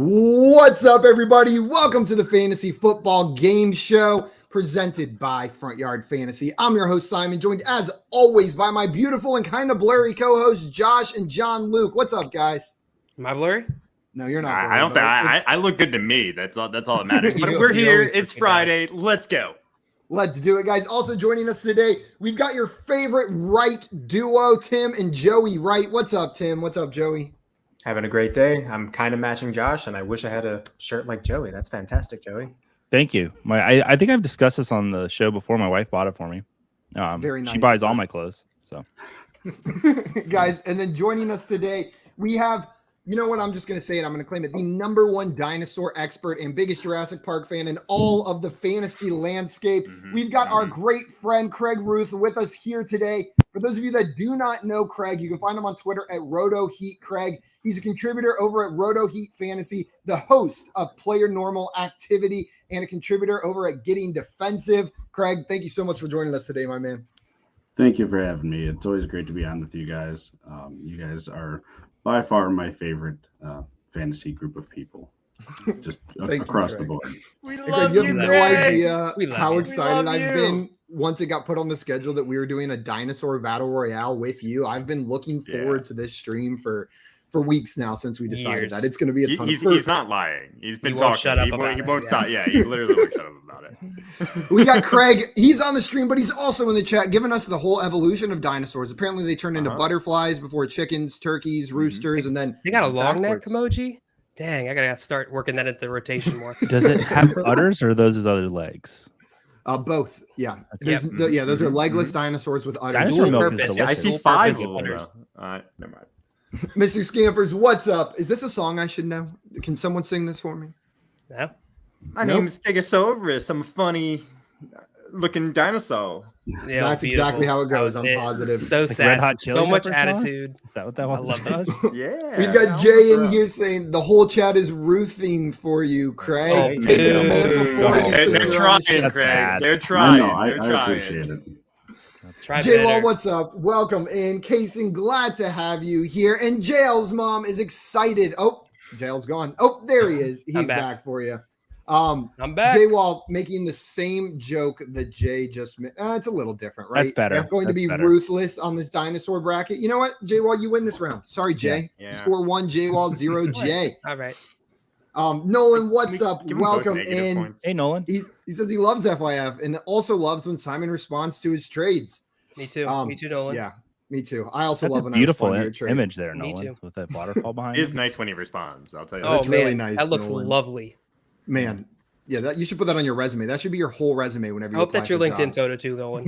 What's up, everybody? Welcome to the Fantasy Football Game Show presented by Front Yard Fantasy. I'm your host, Simon, joined as always by my beautiful and kind of blurry co-hosts, Josh and John Luke. What's up, guys? Am I blurry? No, you're not. I don't think I look good to me. That's all that matters. But we're here. It's Friday. Nice. Let's go. Let's do it, guys. Also joining us today, we've got your favorite Wright duo, Tim and Joey Wright. What's up, Tim? What's up, Joey? Having a great day. I'm kind of matching Josh, and I wish I had a shirt like Joey. That's fantastic, Joey. Thank you. I think I've discussed this on the show before. My wife bought it for me. Very nice. She buys all my clothes. So, guys, and then joining us today, we have, you know what? I'm just going to say it. I'm going to claim it. The #1 dinosaur expert and biggest Jurassic Park fan in all of the fantasy landscape. We've got our great friend Craig Ruth with us here today. For those of you that do not know Craig, you can find him on Twitter at RotoHeatCraig. He's a contributor over at RotoHeat Fantasy, the host of Player Normal Activity, and a contributor over at Getting Defensive. Craig, thank you so much for joining us today, my man. Thank you for having me. It's always great to be on with you guys. You guys are by far my favorite fantasy group of people, just across the board. We love you. You have no idea how excited I've been once it got put on the schedule that we were doing a dinosaur battle royale with you. I've been looking forward to this stream for weeks now since we decided that it's going to be a ton of fun. He's not lying. He's been talking. Shut up he won't stop. Yeah, he literally won't shut up about it. We got Craig. He's on the stream, but he's also in the chat giving us the whole evolution of dinosaurs. Apparently, they turned into butterflies before chickens, turkeys, roosters, and then they got a long neck emoji. Dang, I gotta start working that into the rotation more. Does it have udders or are those his other legs? Both. Yeah. Those are legless dinosaurs with udders. Dinosaur milk is delicious. I see 5 udders. Never mind. Mr. Scampers, what's up? Is this a song I should know? Can someone sing this for me? No. My name is Stegosaurus. I'm a funny looking dinosaur. Yeah, that's exactly how it goes. I'm positive. So like sad. So much attitude. Is that what that was? I love it. Yeah. We've got Jay in here saying the whole chat is ruthing for you, Craig. They're trying, Craig. They're trying. I appreciate it. J-Wall, what's up? Welcome in. Casey, glad to have you here. And Jail's mom is excited. Oh, Jail's gone. Oh, there he is. He's back for you. I'm back. J-Wall making the same joke that Jay just made. It's a little different, right? That's better. They're going to be ruthless on this dinosaur bracket. You know what, J-Wall, you win this round. Sorry, Jay. Yeah. Score 1, J-Wall 0, Jay. All right. Nolan, what's up? Welcome in. Points. Hey, Nolan. He says he loves FYF and also loves when Simon responds to his trades. Me too. Me too, Nolan. Yeah, me too. I also love a beautiful image there, Nolan, with that waterfall behind. It is nice when he responds. I'll tell you. That's really nice. That looks lovely. Man, yeah, you should put that on your resume. That should be your whole resume whenever you I hope that's your LinkedIn photo too, Nolan.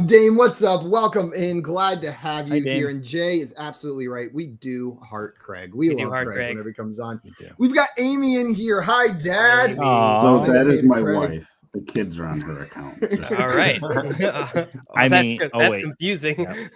Dame, what's up? Welcome in. Glad to have you here. And Jay is absolutely right. We do heart Craig. We love Craig whenever he comes on. We've got Amy in here. Hi, Dad. So that is my wife. The kids are on her account. All right. That's confusing. Yeah.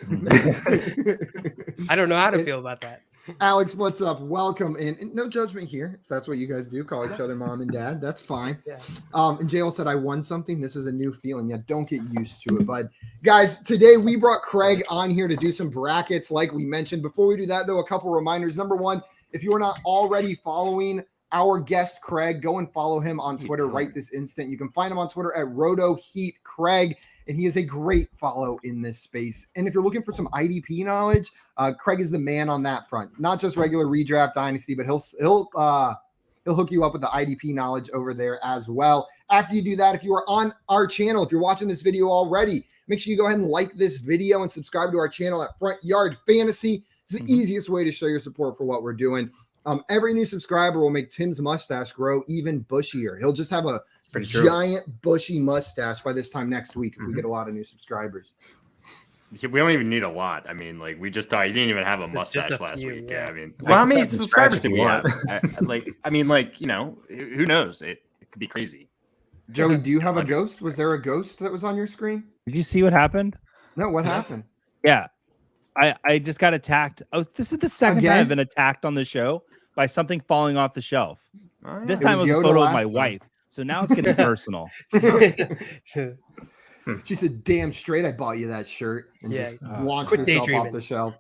I don't know how to feel about that. Alex, what's up? Welcome in. And no judgment here. If that's what you guys do, call each other mom and dad. That's fine. Yeah. And Jail said, I won something. This is a new feeling. Yeah, don't get used to it. But guys, today we brought Craig on here to do some brackets like we mentioned. Before we do that, though, a couple reminders. Number one, if you are not already following our guest, Craig, go and follow him on Twitter right this instant. You can find him on Twitter at RotoHeatCraig, and he is a great follow in this space. And if you're looking for some IDP knowledge, Craig is the man on that front. Not just regular redraft dynasty, but he'll hook you up with the IDP knowledge over there as well. After you do that, if you are on our channel, if you're watching this video already, make sure you go ahead and like this video and subscribe to our channel at Front Yard Fantasy. It's the easiest way to show your support for what we're doing. Every new subscriber will make Tim's mustache grow even bushier. He'll just have a giant bushy mustache by this time next week if we get a lot of new subscribers. We don't even need a lot. I mean, like, we just thought you didn't even have a mustache last week. Yeah, I mean, well, how many subscribers do we have? Who knows? It could be crazy. Joey, do you have a ghost? Was there a ghost that was on your screen? Did you see what happened? No, what happened? Yeah. I just got attacked. This is the second time I've been attacked on the show by something falling off the shelf. This time it was a photo of my wife. So now it's getting personal. She said, damn straight I bought you that shirt. And just launched herself off the shelf.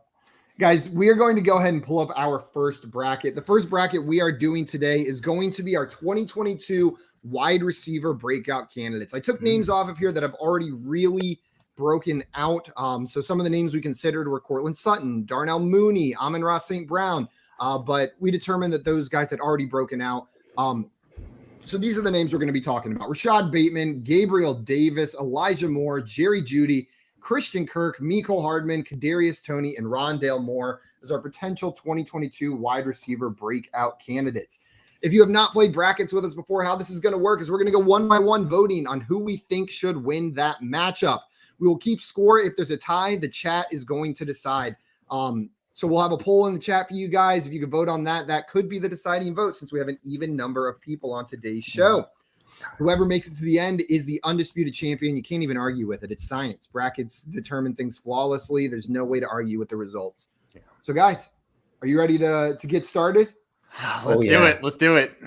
Guys, we are going to go ahead and pull up our first bracket. The first bracket we are doing today is going to be our 2022 wide receiver breakout candidates. I took names off of here that have already really broken out. So some of the names we considered were Cortland Sutton, Darnell Mooney, Amon-Ra St. Brown, but we determined that those guys had already broken out. So these are the names we're going to be talking about. Rashod Bateman, Gabriel Davis, Elijah Moore, Jeudy, Christian Kirk, Mecole Hardman, Kadarius Toney, and Rondale Moore as our potential 2022 wide receiver breakout candidates. If you have not played brackets with us before, how this is going to work is we're going to go one by one voting on who we think should win that matchup. We will keep score. If there's a tie, the chat is going to decide. So we'll have a poll in the chat for you guys. If you could vote on that, that could be the deciding vote since we have an even number of people on today's show. Whoever makes it to the end is the undisputed champion. You can't even argue with it. It's science. Brackets determine things flawlessly. There's no way to argue with the results. Yeah. So, guys, are you ready to get started? Let's do it. Let's do it.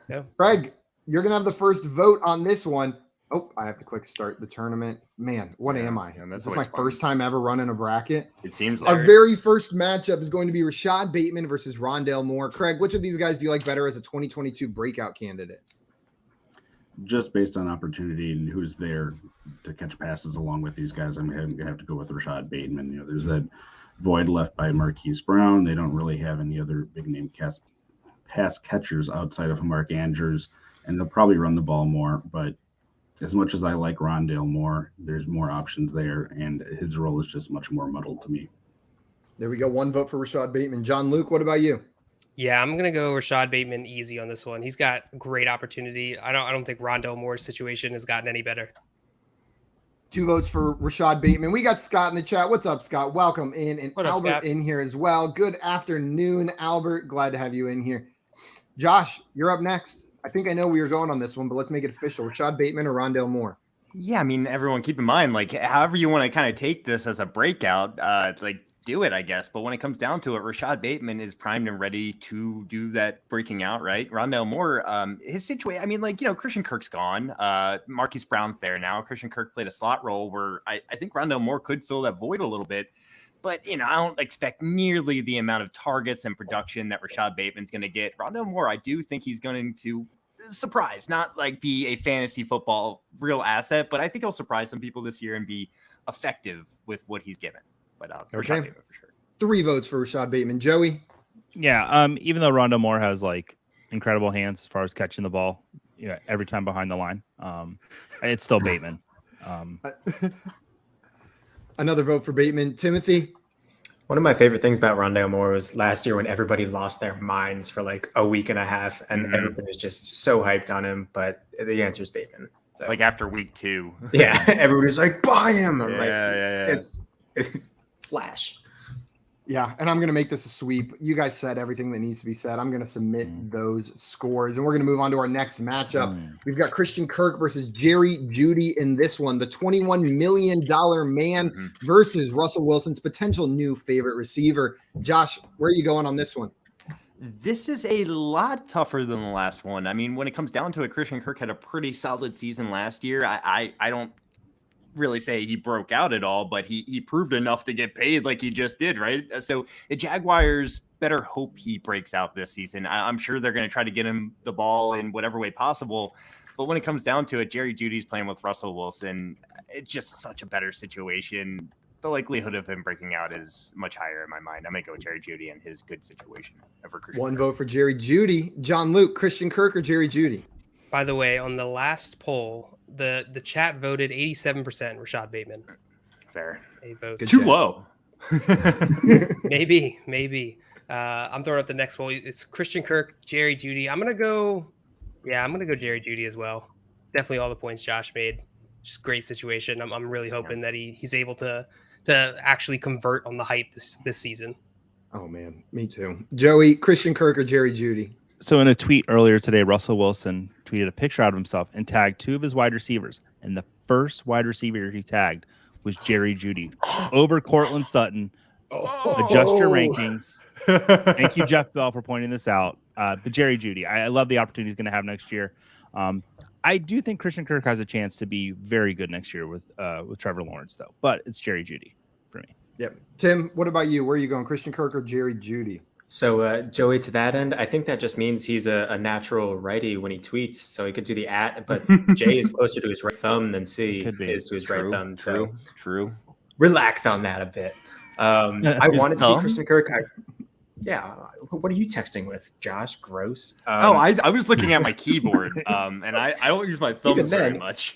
Yeah. Craig, you're going to have the first vote on this one. Oh, I have to click start the tournament. Man, what am I? This is my first time ever running a bracket. It seems like our very first matchup is going to be Rashod Bateman versus Rondale Moore. Craig, which of these guys do you like better as a 2022 breakout candidate? Just based on opportunity and who's there to catch passes along with these guys, I'm going to have to go with Rashod Bateman. You know, there's that void left by Marquise Brown. They don't really have any other big name pass catchers outside of Mark Andrews, and they'll probably run the ball more, but as much as I like Rondale Moore, there's more options there, and his role is just much more muddled to me. There we go. One vote for Rashod Bateman. John Luke, what about you? Yeah, I'm gonna go Rashod Bateman easy on this one. He's got great opportunity. I don't think Rondell Moore's situation has gotten any better. 2 votes for Rashod Bateman. We got Scott in the chat. What's up, Scott? Welcome in, and Albert Scott in here as well. Good afternoon, Albert. Glad to have you in here. Josh, you're up next. I think I know where you're going on this one, but let's make it official. Rashod Bateman or Rondale Moore? Yeah, I mean, everyone keep in mind, like, however you want to kind of take this as a breakout, do it, I guess. But when it comes down to it, Rashod Bateman is primed and ready to do that breaking out, right? Rondale Moore, his situation, I mean, Christian Kirk's gone. Marquise Brown's there now. Christian Kirk played a slot role where I think Rondale Moore could fill that void a little bit. But, I don't expect nearly the amount of targets and production that Rashod Bateman's going to get. Rondale Moore, I do think he's going to surprise, not be a fantasy football real asset, but I think he'll surprise some people this year and be effective with what he's given. But Rashod Bateman for sure. 3 votes for Rashod Bateman. Joey? Yeah, even though Rondale Moore has, incredible hands as far as catching the ball every time behind the line, it's still Bateman. Another vote for Bateman. Timothy? One of my favorite things about Rondale Moore was last year when everybody lost their minds for a week and a half, and everybody was just so hyped on him. But the answer is Bateman. So, after week 2. Yeah, everybody's like, buy him. I'm yeah. It's flash. Yeah, and I'm going to make this a sweep. You guys said everything that needs to be said. I'm going to submit those scores, and we're going to move on to our next matchup. We've got Christian Kirk versus Jeudy in this one, the $21 million man versus Russell Wilson's potential new favorite receiver. Josh, where are you going on this one? This is a lot tougher than the last one. I mean, when it comes down to it, Christian Kirk had a pretty solid season last year. I don't really say he broke out at all, but he proved enough to get paid like he just did, right? So the Jaguars better hope he breaks out this season. I'm sure they're going to try to get him the ball in whatever way possible. But when it comes down to it, Judy's playing with Russell Wilson. It's just such a better situation. The likelihood of him breaking out is much higher in my mind. I'm going to go with Jeudy and his good situation. One vote for Jeudy. John Luke, Christian Kirk or Jeudy? By the way, on the last poll, the chat voted 87% Rashod Bateman. Fair. 8 votes. Too low. Maybe. I'm throwing up the next poll. It's Christian Kirk, Jeudy. I'm gonna go Jeudy as well. Definitely all the points Josh made. Just great situation. I'm really hoping that he's able to actually convert on the hype this season. Oh man, me too. Joey, Christian Kirk or Jeudy? So in a tweet earlier today, Russell Wilson tweeted a picture out of himself and tagged 2 of his wide receivers. And the first wide receiver he tagged was Jeudy over Cortland Sutton. Adjust your rankings. Thank you, Jeff Bell, for pointing this out. But Jeudy, I love the opportunity he's going to have next year. I do think Christian Kirk has a chance to be very good next year with Trevor Lawrence, though. But it's Jeudy for me. Yep. Tim, what about you? Where are you going? Christian Kirk or Jerry Jeudy? So Joey, to that end, I think that just means he's a natural righty when he tweets, so he could do the @ but J is closer to his right thumb than C is to his right thumb. So True. Relax on that a bit. I wanted to be Christian Kirk. What are you texting with, Josh? Gross. I was looking at my keyboard, and I don't use my thumbs very much.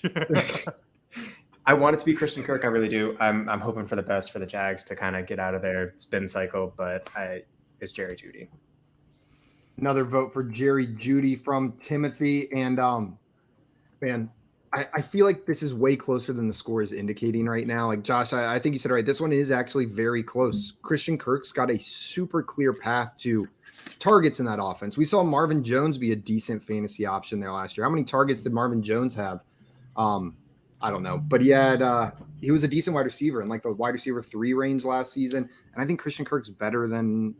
I want it to be Christian Kirk. I really do. I'm hoping for the best for the Jags to kind of get out of their spin cycle, but it's Jerry Jeudy. Another vote for Jerry Jeudy from Timothy. And man, I feel like this is way closer than the score is indicating right now. Like Josh, I think you said it right. This one is actually very close. Christian Kirk's got a super clear path to targets in that offense. We saw Marvin Jones be a decent fantasy option there last year. How many targets did Marvin Jones have? I don't know, but he was a decent wide receiver in like the wide receiver 3 range last season. And I think Christian Kirk's better than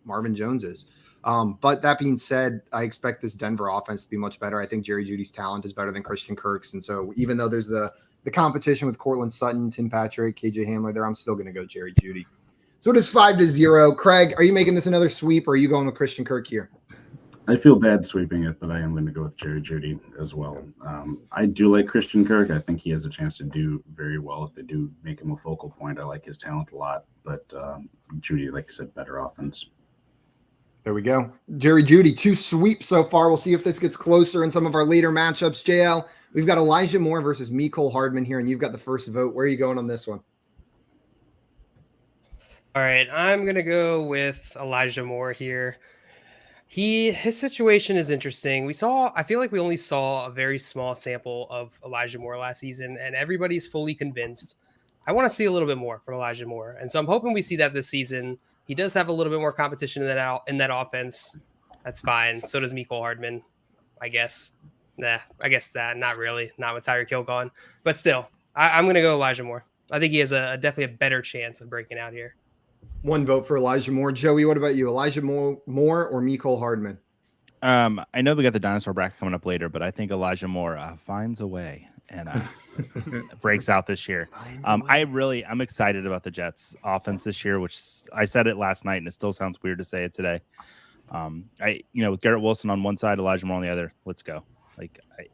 Marvin Jones is. But that being said, I expect this Denver offense to be much better. I think Jerry Jeudy's talent is better than Christian Kirk's. And so even though there's the competition with Cortland Sutton, Tim Patrick, KJ Hamler there, I'm still going to go Jerry Jeudy. So it is 5-0. Craig, are you making this another sweep or are you going with Christian Kirk here? I feel bad sweeping it, but I am going to go with Jerry Jeudy as well. I do like Christian Kirk. I think he has a chance to do very well if they do make him a focal point. I like his talent a lot, but Jeudy, like I said, better offense. There we go. Jerry Jeudy, 2 sweeps so far. We'll see if this gets closer in some of our later matchups. JL, we've got Elijah Moore versus Mecole Hardman here, and you've got the first vote. Where are you going on this one? All right, I'm going to go with Elijah Moore here. His situation is interesting. I feel like we only saw a very small sample of Elijah Moore last season, and everybody's fully convinced. I want to see a little bit more from Elijah Moore. And so I'm hoping we see that this season. He does have a little bit more competition in that offense. That's fine. So does Mecole Hardman, I guess. I guess not really. Not with Tyreek Hill gone. But still, I'm going to go Elijah Moore. I think he has definitely a better chance of breaking out here. 1 vote for Elijah Moore. Joey, what about you? Elijah Moore or Mecole Hardman? I know we got the dinosaur bracket coming up later, but I think Elijah Moore finds a way and breaks out this year. I'm excited about the Jets offense this year, which I said it last night and it still sounds weird to say it today. With Garrett Wilson on one side, Elijah Moore on the other, let's go.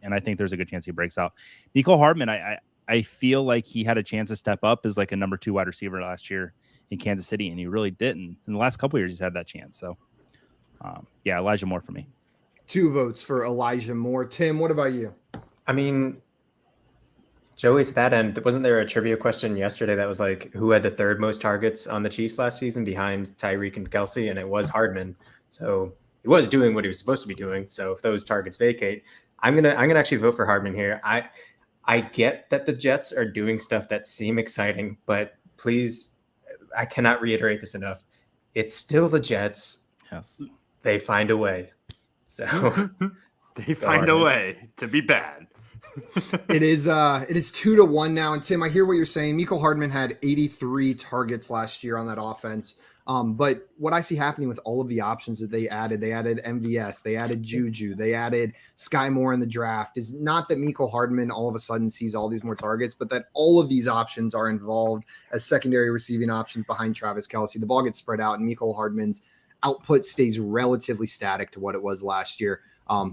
And I think there's a good chance he breaks out. Mecole Hardman, I feel like he had a chance to step up as like a number 2 wide receiver last year in Kansas City, and he really didn't. In the last couple of years, he's had that chance. So, Elijah Moore for me. 2 votes for Elijah Moore. Tim, what about you? I mean, Joey, to that end, wasn't there a trivia question yesterday that was like, who had the 3rd most targets on the Chiefs last season behind Tyreek and Kelsey? And it was Hardman. So he was doing what he was supposed to be doing. So if those targets vacate, I'm gonna actually vote for Hardman here. I get that the Jets are doing stuff that seem exciting, but please, I cannot reiterate this enough. It's still the Jets. Yes. They find a way. So they find a way to be bad. It is 2-1 now. And Tim, I hear what you're saying. Mecole Hardman had 83 targets last year on that offense. But what I see happening with all of the options that they added MVS, they added Juju, they added Sky Moore in the draft, is not that Mecole Hardman all of a sudden sees all these more targets, but that all of these options are involved as secondary receiving options behind Travis Kelce. The ball gets spread out and Mecole Hardman's output stays relatively static to what it was last year.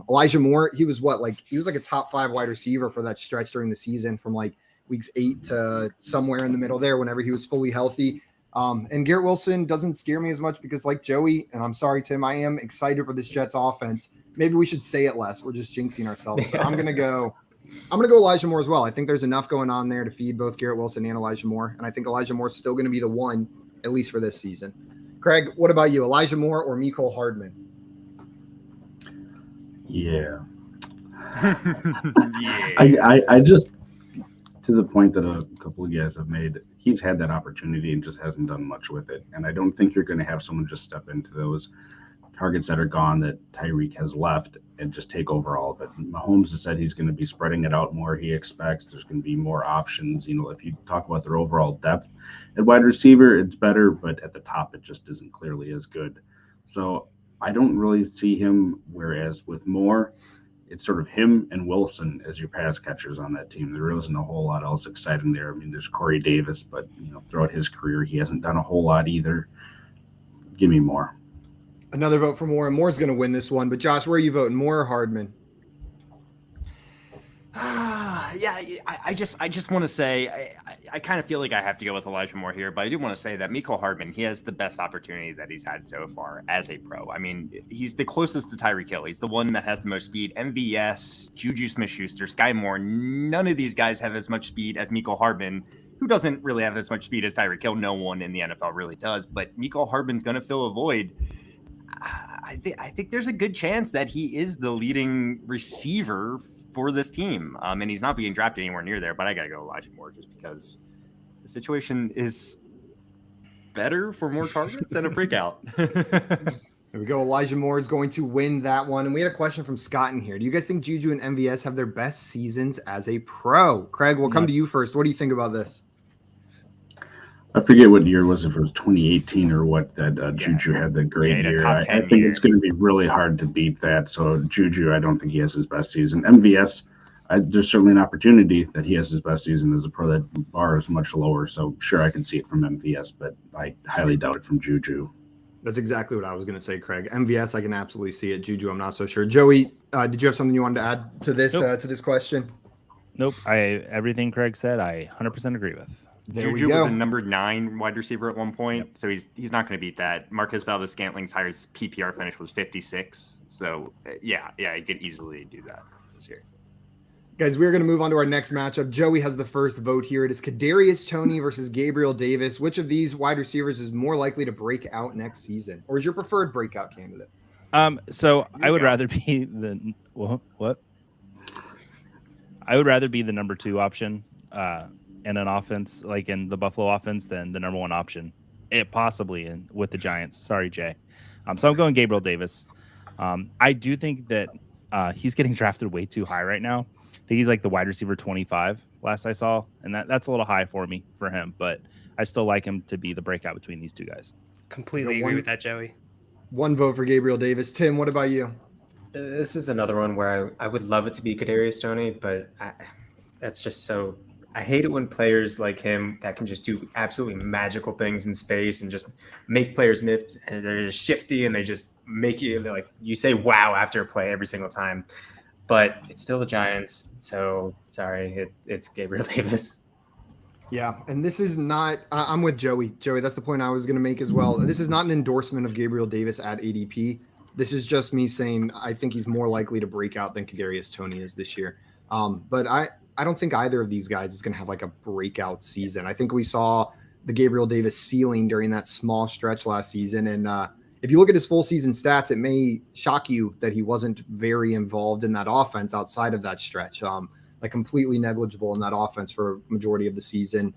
Elijah Moore, he was like a top 5 wide receiver for that stretch during the season from like weeks 8 to somewhere in the middle there whenever he was fully healthy. And Garrett Wilson doesn't scare me as much because like Joey, and I'm sorry, Tim, I am excited for this Jets offense. Maybe we should say it less. We're just jinxing ourselves. But I'm going to go Elijah Moore as well. I think there's enough going on there to feed both Garrett Wilson and Elijah Moore. And I think Elijah Moore is still going to be the one, at least for this season. Craig, what about you? Elijah Moore or Mecole Hardman? Yeah. Yeah. I just, to the point that a couple of guys have made, he's had that opportunity and just hasn't done much with it. And I don't think you're going to have someone just step into those targets that are gone that Tyreek has left and just take over all of it. Mahomes has said he's going to be spreading it out more. He expects there's going to be more options. If you talk about their overall depth at wide receiver, it's better, but at the top, it just isn't clearly as good. So I don't really see him, whereas with Moore, it's sort of him and Wilson as your pass catchers on that team. There isn't a whole lot else exciting there. I mean, there's Corey Davis, but throughout his career, he hasn't done a whole lot either. Give me Moore. Another vote for Moore, and Moore's going to win this one. But Josh, where are you voting, Moore or Hardman? Yeah, I just want to say I kind of feel like I have to go with Elijah Moore here, but I do want to say that Mecole Hardman, he has the best opportunity that he's had so far as a pro. I mean, he's the closest to Tyreek Hill. He's the one that has the most speed. MVS, Juju Smith-Schuster, Sky Moore, none of these guys have as much speed as Mecole Hardman, who doesn't really have as much speed as Tyreek Hill. No one in the NFL really does, but Mecole Hardman's going to fill a void. I think there's a good chance that he is the leading receiver for this team. And he's not being drafted anywhere near there, but I got to go Elijah Moore just because the situation is better for more targets and a breakout. There we go. Elijah Moore is going to win that one. And we had a question from Scott in here. Do you guys think Juju and MVS have their best seasons as a pro? Craig, we'll come to you first. What do you think about this? I forget what year it was, if it was 2018 or what, that Juju had the great year. I think it's going to be really hard to beat that. So Juju, I don't think he has his best season. MVS, there's certainly an opportunity that he has his best season as a pro. That bar is much lower. So sure, I can see it from MVS, but I highly doubt it from Juju. That's exactly what I was going to say, Craig. MVS, I can absolutely see it. Juju, I'm not so sure. Joey, did you have something you wanted to add to this to this question? Nope. Everything Craig said, I 100% agree with. There Juju we go. was a number 9 wide receiver at one point, so he's not going to beat that. Marquez Valdez-Scantling's highest PPR finish was 56. So yeah, he could easily do that this year. Guys, we're going to move on to our next matchup. Joey has the first vote here. It is Kadarius Toney versus Gabriel Davis. Which of these wide receivers is more likely to break out next season, or is your preferred breakout candidate? So I would rather be the what? I would rather be the number 2 option in an offense, like in the Buffalo offense, than the number 1 option. Possibly with the Giants. Sorry, Jay. So I'm going Gabriel Davis. I do think that he's getting drafted way too high right now. I think he's like the wide receiver 25 last I saw, and that's a little high for him, but I still like him to be the breakout between these two guys. Completely agree with that, Joey. 1 vote for Gabriel Davis. Tim, what about you? This is another one where I would love it to be Kadarius Toney, but that's just so. I hate it when players like him that can just do absolutely magical things in space and just make players miss, and they're just shifty and they just make you say wow after a play every single time. But it's still the Giants, so sorry, it's Gabriel Davis. Yeah, and this is not – I'm with Joey. Joey, that's the point I was going to make as well. This is not an endorsement of Gabriel Davis at ADP. This is just me saying I think he's more likely to break out than Kadarius Toney is this year. But I don't think either of these guys is going to have like a breakout season. I think we saw the Gabriel Davis ceiling during that small stretch last season, and if you look at his full season stats, it may shock you that he wasn't very involved in that offense outside of that stretch. Like completely negligible in that offense for a majority of the season.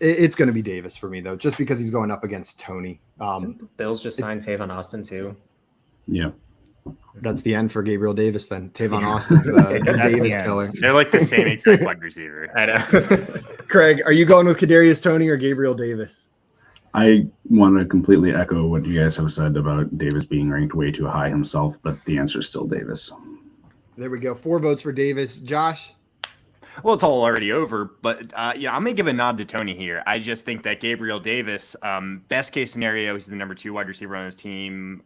It's going to be Davis for me though, just because he's going up against Toney. Didn't the Bills just signed Tavon Austin too? Yeah. That's the end for Gabriel Davis then. Tavon Austin's the Davis killer. They're like the same exact wide receiver. I know. Craig, are you going with Kadarius Toney or Gabriel Davis? I want to completely echo what you guys have said about Davis being ranked way too high himself, but the answer is still Davis. There we go. 4 votes for Davis. Josh? Well, it's all already over, but I'm going to give a nod to Toney here. I just think that Gabriel Davis, best case scenario, he's the number 2 wide receiver on his team,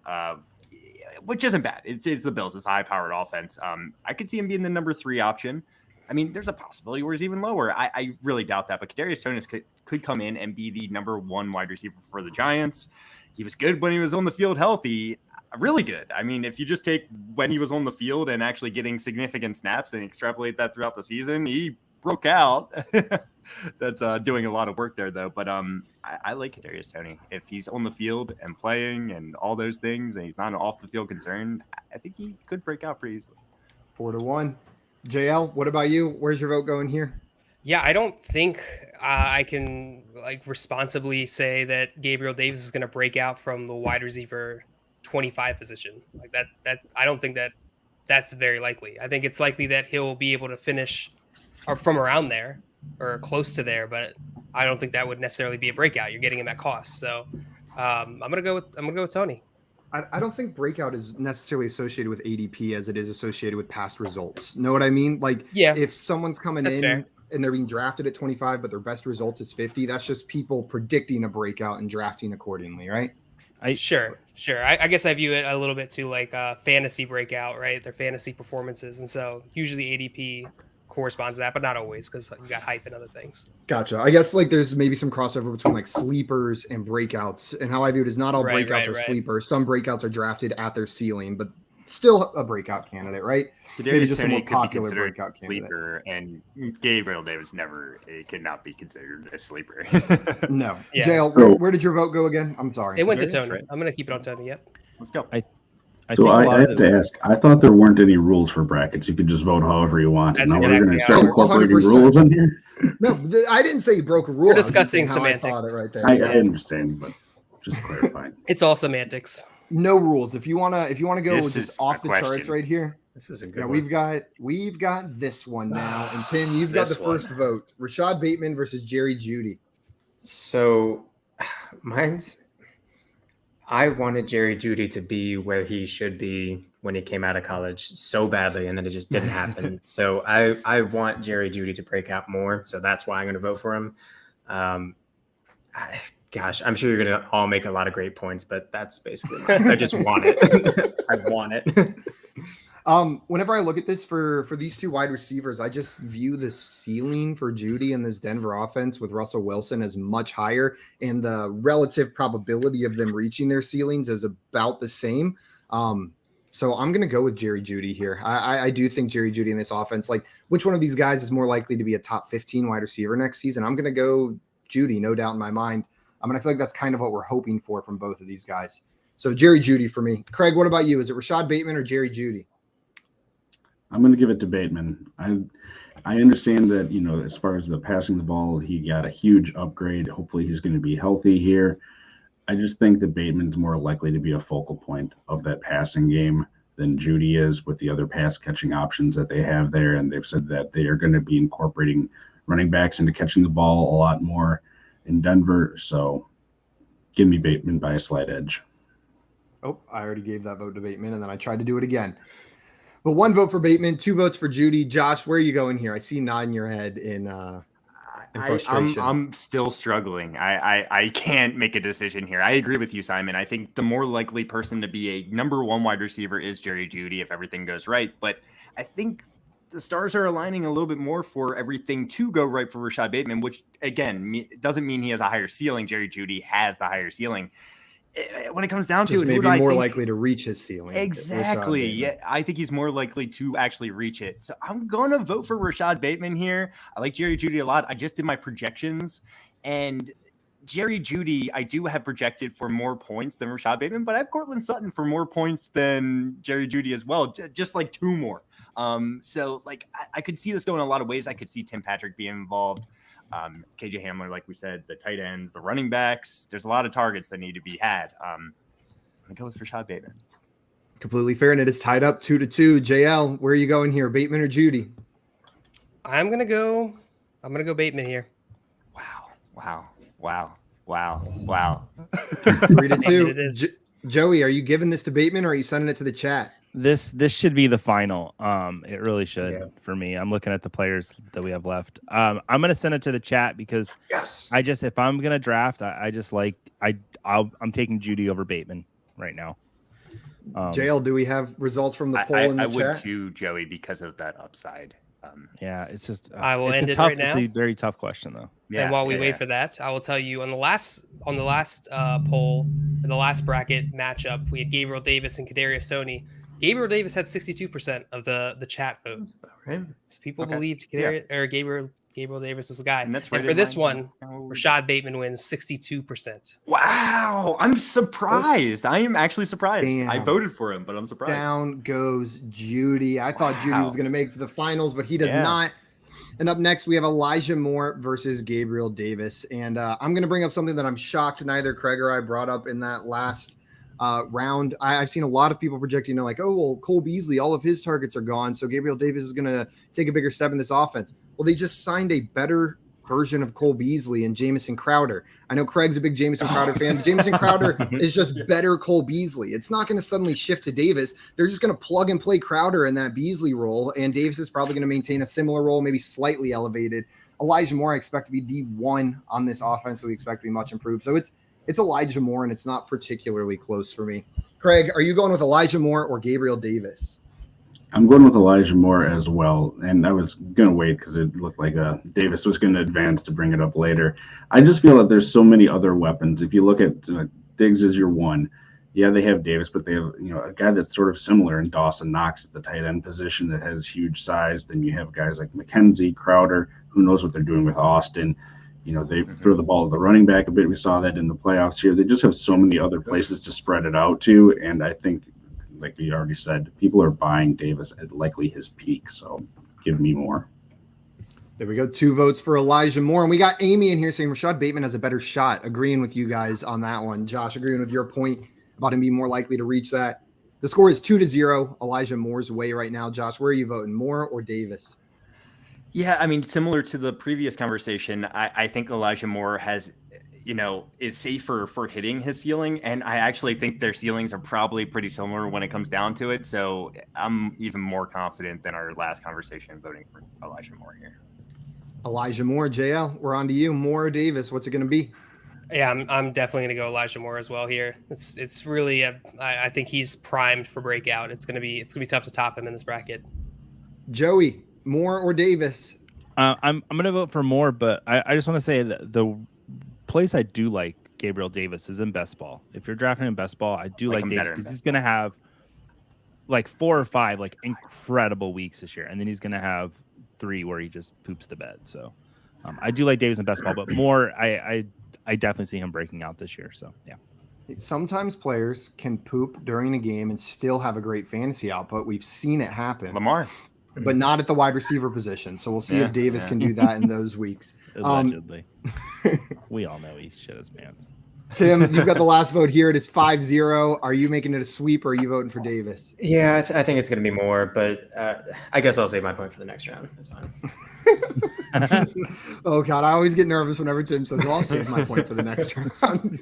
which isn't bad. It's the Bills. It's a high-powered offense. I could see him being the number 3 option. I mean, there's a possibility where he's even lower. I really doubt that, but Kadarius Toney could come in and be the number 1 wide receiver for the Giants. He was good when he was on the field healthy, really good. I mean, if you just take when he was on the field and actually getting significant snaps and extrapolate that throughout the season, he broke out. That's doing a lot of work there, though. But I like Kadarius Toney. If he's on the field and playing and all those things, and he's not an off-the-field concern, I think he could break out pretty easily. 4-1. JL, what about you? Where's your vote going here? Yeah, I don't think I can responsibly say that Gabriel Davis is going to break out from the wide receiver 25 position. Like that I don't think that's very likely. I think it's likely that he'll be able to finish or from around there or close to there, but I don't think that would necessarily be a breakout. You're getting him at cost. So I'm gonna go with Toney. I don't think breakout is necessarily associated with ADP as it is associated with past results. Know what I mean? Like, if someone's coming That's in fair. and they're being drafted at 25, but their best results is 50, that's just people predicting a breakout and drafting accordingly, right? Sure. I guess I view it a little bit too like fantasy breakout, right? Their fantasy performances, and so usually ADP corresponds to that, but not always because you got hype and other things. Gotcha. I guess like there's maybe some crossover between like sleepers and breakouts, and how I view it is not all breakouts are sleepers. Some breakouts are drafted at their ceiling, but still a breakout candidate, right? Maybe just a more popular breakout candidate. Sleeper, and Gabriel Davis could not be considered a sleeper. No. Yeah. Jail, where did your vote go again? I'm sorry. It went to Tony. Right. I'm going to keep it on Tony. Yep. Let's go. I have to ask. I thought there weren't any rules for brackets. You could just vote however you want. That's now exactly we're going to start incorporating 100%. rules in here. No, I didn't say you broke a rule. We're discussing semantics. I thought it right there. I understand, but just clarifying. It's all semantics. No rules. If you wanna go just off the charts right here. This is a good one. We've got this one now, and Tim, you've got the first vote. Rashod Bateman versus Jeudy. So, I wanted Jeudy to be where he should be when he came out of college so badly, and then it just didn't happen. So I want Jeudy to break out more. So that's why I'm going to vote for him. Gosh, I'm sure you're going to all make a lot of great points, but that's basically I just want it. I want it. Whenever I look at this for these two wide receivers, I just view the ceiling for Judy in this Denver offense with Russell Wilson as much higher, and the relative probability of them reaching their ceilings is about the same. So I'm going to go with Jeudy here. I do think Jeudy in this offense, like which one of these guys is more likely to be a top 15 wide receiver next season? I'm going to go Judy, no doubt in my mind. I feel like that's kind of what we're hoping for from both of these guys. So Jeudy for me. Craig, what about you? Is it Rashod Bateman or Jeudy? I'm going to give it to Bateman. I understand that, as far as the passing the ball, he got a huge upgrade. Hopefully he's going to be healthy here. I just think that Bateman's more likely to be a focal point of that passing game than Judy is with the other pass catching options that they have there. And they've said that they are going to be incorporating running backs into catching the ball a lot more in Denver. So give me Bateman by a slight edge. Oh, I already gave that vote to Bateman, and then I tried to do it again. But 1 vote for Bateman, 2 votes for Judy. Josh, where are you going here? I see nodding your head in frustration. I'm still struggling. I can't make a decision here. I agree with you, Simon. I think the more likely person to be a number 1 wide receiver is Jeudy if everything goes right. But I think the stars are aligning a little bit more for everything to go right for Rashod Bateman, which, again, doesn't mean he has a higher ceiling. Jeudy has the higher ceiling. When it comes down to it, maybe more likely to reach his ceiling. Exactly. Yeah, I think he's more likely to actually reach it. So I'm going to vote for Rashod Bateman here. I like Jeudy a lot. I just did my projections, and Jeudy, I do have projected for more points than Rashod Bateman, but I have Cortland Sutton for more points than Jeudy as well, just like 2 more. So like I could see this going a lot of ways. I could see Tim Patrick being involved. KJ Hamler, like we said, the tight ends, the running backs. There's a lot of targets that need to be had. I'm gonna go with Rashod Bateman. Completely fair, and it is tied up 2-2. JL, where are you going here, Bateman or Judy? I'm gonna go Bateman here. Wow. 3-2. Joey, are you giving this to Bateman or are you sending it to the chat? This should be the final. It really should for me. I'm looking at the players that we have left. I'm gonna send it to the chat because if I'm gonna draft, I'm taking Judy over Bateman right now. JL, do we have results from the poll in the chat? I would too, Joey, because of that upside. It's just I will end it tough. right now. It's a very tough question though. Yeah, and while we wait for that, I will tell you on the last poll, in the last bracket matchup, we had Gabriel Davis and Kadarius Toney. Gabriel Davis had 62% of the chat votes. Right. So people believed Gabriel Davis was the guy. And for this one, Rashod Bateman wins 62%. Wow, I'm surprised. I am actually surprised. Damn. I voted for him, but I'm surprised. Down goes Judy. I thought Judy was going to make it to the finals, but he does not. And up next, we have Elijah Moore versus Gabriel Davis. And I'm going to bring up something that I'm shocked neither Craig or I brought up in that last round. I've seen a lot of people projecting, like, oh, well, Cole Beasley, all of his targets are gone, so Gabriel Davis is going to take a bigger step in this offense. Well, they just signed a better version of Cole Beasley and Jamison Crowder. I know Craig's a big Jamison Crowder fan. Jamison Crowder is just better Cole Beasley. It's not going to suddenly shift to Davis. They're just going to plug and play Crowder in that Beasley role, and Davis is probably going to maintain a similar role, maybe slightly elevated. Elijah Moore, I expect to be the one on this offense that we expect to be much improved. So it's Elijah Moore, and it's not particularly close for me. Craig, are you going with Elijah Moore or Gabriel Davis? I'm going with Elijah Moore as well, and I was going to wait because it looked like Davis was going to advance to bring it up later. I just feel that there's so many other weapons. If you look at Diggs as your one, yeah, they have Davis, but they have a guy that's sort of similar in Dawson Knox at the tight end position that has huge size. Then you have guys like McKenzie, Crowder, who knows what they're doing with Austin. They throw the ball to the running back a bit. We saw that in the playoffs here. They just have so many other places to spread it out to, and I think, like we already said, people are buying Davis at likely his peak. So give me more. There we go. 2 votes for Elijah Moore. And we got Amy in here saying Rashod Bateman has a better shot. Agreeing with you guys on that one. Josh, agreeing with your point about him being more likely to reach that. The score is 2-0. Elijah Moore's way right now. Josh, where are you voting? Moore or Davis? Yeah, I mean, similar to the previous conversation, I think Elijah Moore has, is safer for hitting his ceiling. And I actually think their ceilings are probably pretty similar when it comes down to it. So I'm even more confident than our last conversation voting for Elijah Moore here. Elijah Moore, JL, we're on to you. Moore or Davis, what's it going to be? Yeah, I'm definitely going to go Elijah Moore as well here. It's really I think he's primed for breakout. It's going to be tough to top him in this bracket. Joey, Moore or Davis? I'm going to vote for Moore, but I just want to say that the place I do like Gabriel Davis is in best ball. If you're drafting in best ball, I do like Davis because he's going to have like 4 or 5 like incredible weeks this year, and then he's going to have 3 where he just poops the bed. So I do like Davis in best ball, but Moore, I definitely see him breaking out this year. So yeah. Sometimes players can poop during a game and still have a great fantasy output. We've seen it happen. Lamar. But not at the wide receiver position. So we'll see if Davis can do that in those weeks. Allegedly. We all know he shit his pants. Tim, you've got the last vote here. It is 5-0. Are you making it a sweep or are you voting for Davis? Yeah, I think it's going to be Moore, but I guess I'll save my point for the next round. That's fine. Oh, God. I always get nervous whenever Tim says, well, I'll save my point for the next round.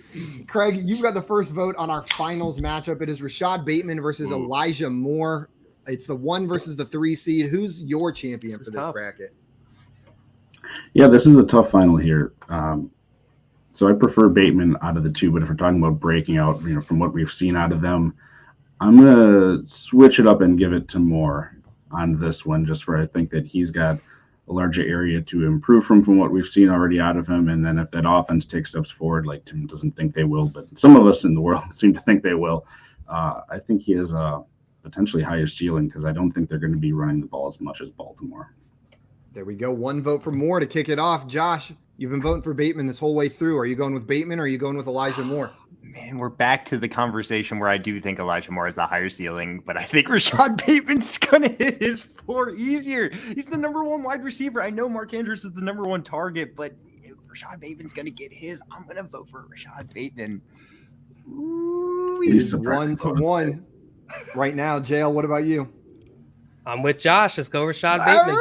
Craig, you've got the first vote on our finals matchup. It is Rashod Bateman versus Elijah Moore. It's the 1 versus the 3 seed. Who's your champion for this bracket? Yeah, this is a tough final here. So I prefer Bateman out of the 2, but if we're talking about breaking out, from what we've seen out of them, I'm going to switch it up and give it to Moore on this one, just for I think that he's got a larger area to improve from what we've seen already out of him. And then if that offense takes steps forward, like Tim doesn't think they will, but some of us in the world seem to think they will, I think he has a potentially higher ceiling because I don't think they're going to be running the ball as much as Baltimore. There we go. 1 vote for Moore to kick it off. Josh, you've been voting for Bateman this whole way through. Are you going with Bateman or are you going with Elijah Moore? Man, we're back to the conversation where I do think Elijah Moore is the higher ceiling, but I think Rashod Bateman's going to hit his floor easier. He's the number 1 wide receiver. I know Mark Andrews is the number 1 target, but if Rashod Bateman's going to get his, I'm going to vote for Rashod Bateman. Ooh, he's 1-1 right now. JL, what about you? I'm with Josh. Let's go Rashod Bateman.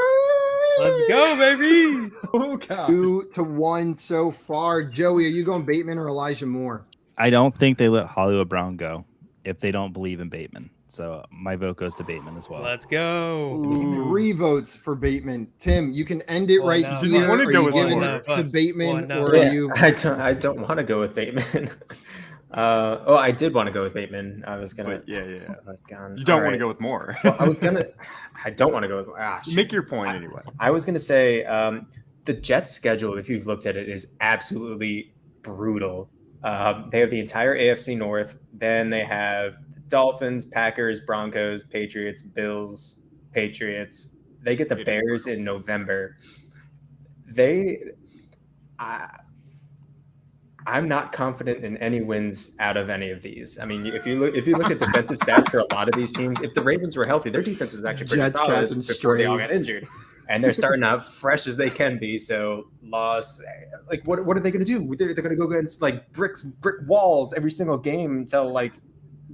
Let's go, baby. Oh, God. 2-1 so far. Joey, are you going Bateman or Elijah Moore? I don't think they let Hollywood Brown go if they don't believe in Bateman. So my vote goes to Bateman as well. Let's go. It's 3 votes for Bateman. Tim, you can end it right here. Are you giving it to Bateman or Yeah, are you? I don't want to go with Bateman. I did want to go with Bateman. I was gonna. Yeah. You don't want to go with Moore. Well, I don't want to go with. Make your point anyway. I was gonna say the Jets' schedule, if you've looked at it, is absolutely brutal. They have the entire AFC North. Then they have the Dolphins, Packers, Broncos, Patriots, Bills, Patriots. They get the Bears in November. I'm not confident in any wins out of any of these. I mean, if you look at defensive stats for a lot of these teams, if the Ravens were healthy, their defense was actually pretty solid before they all got injured. And they're starting out fresh as they can be. So loss, like what are they going to do? They're going to go against like brick walls every single game until like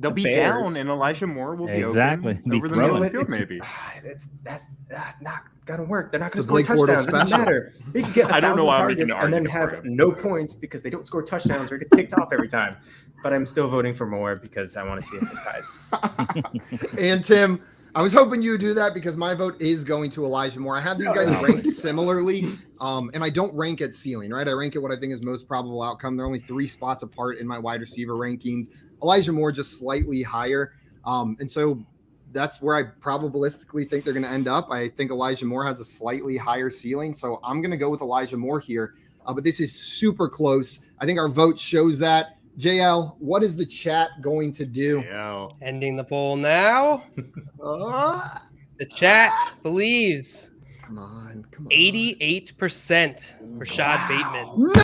They'll The be Bears. down, and Elijah Moore will be Exactly. open Be over the throwing. middle of the field, maybe. That's not gonna work. They're not gonna the score Blake Bortles touchdowns. It doesn't special. matter. They can get I don't know 1,000 why I'm making targets the and then argument for have him. no points because they don't score touchdowns or get kicked off every time. But I'm still voting for Moore because I want to see if it dies. And Tim, I was hoping you would do that because my vote is going to Elijah Moore. I have these guys ranked similarly, and I don't rank at ceiling, right? I rank at what I think is most probable outcome. They're only 3 spots apart in my wide receiver rankings. Elijah Moore just slightly higher, and so that's where I probabilistically think they're going to end up. I think Elijah Moore has a slightly higher ceiling, so I'm going to go with Elijah Moore here. But this is super close. I think our vote shows that. JL, what is the chat going to do? Ending the poll now. The chat believes Come on. 88% Rashod Bateman. No!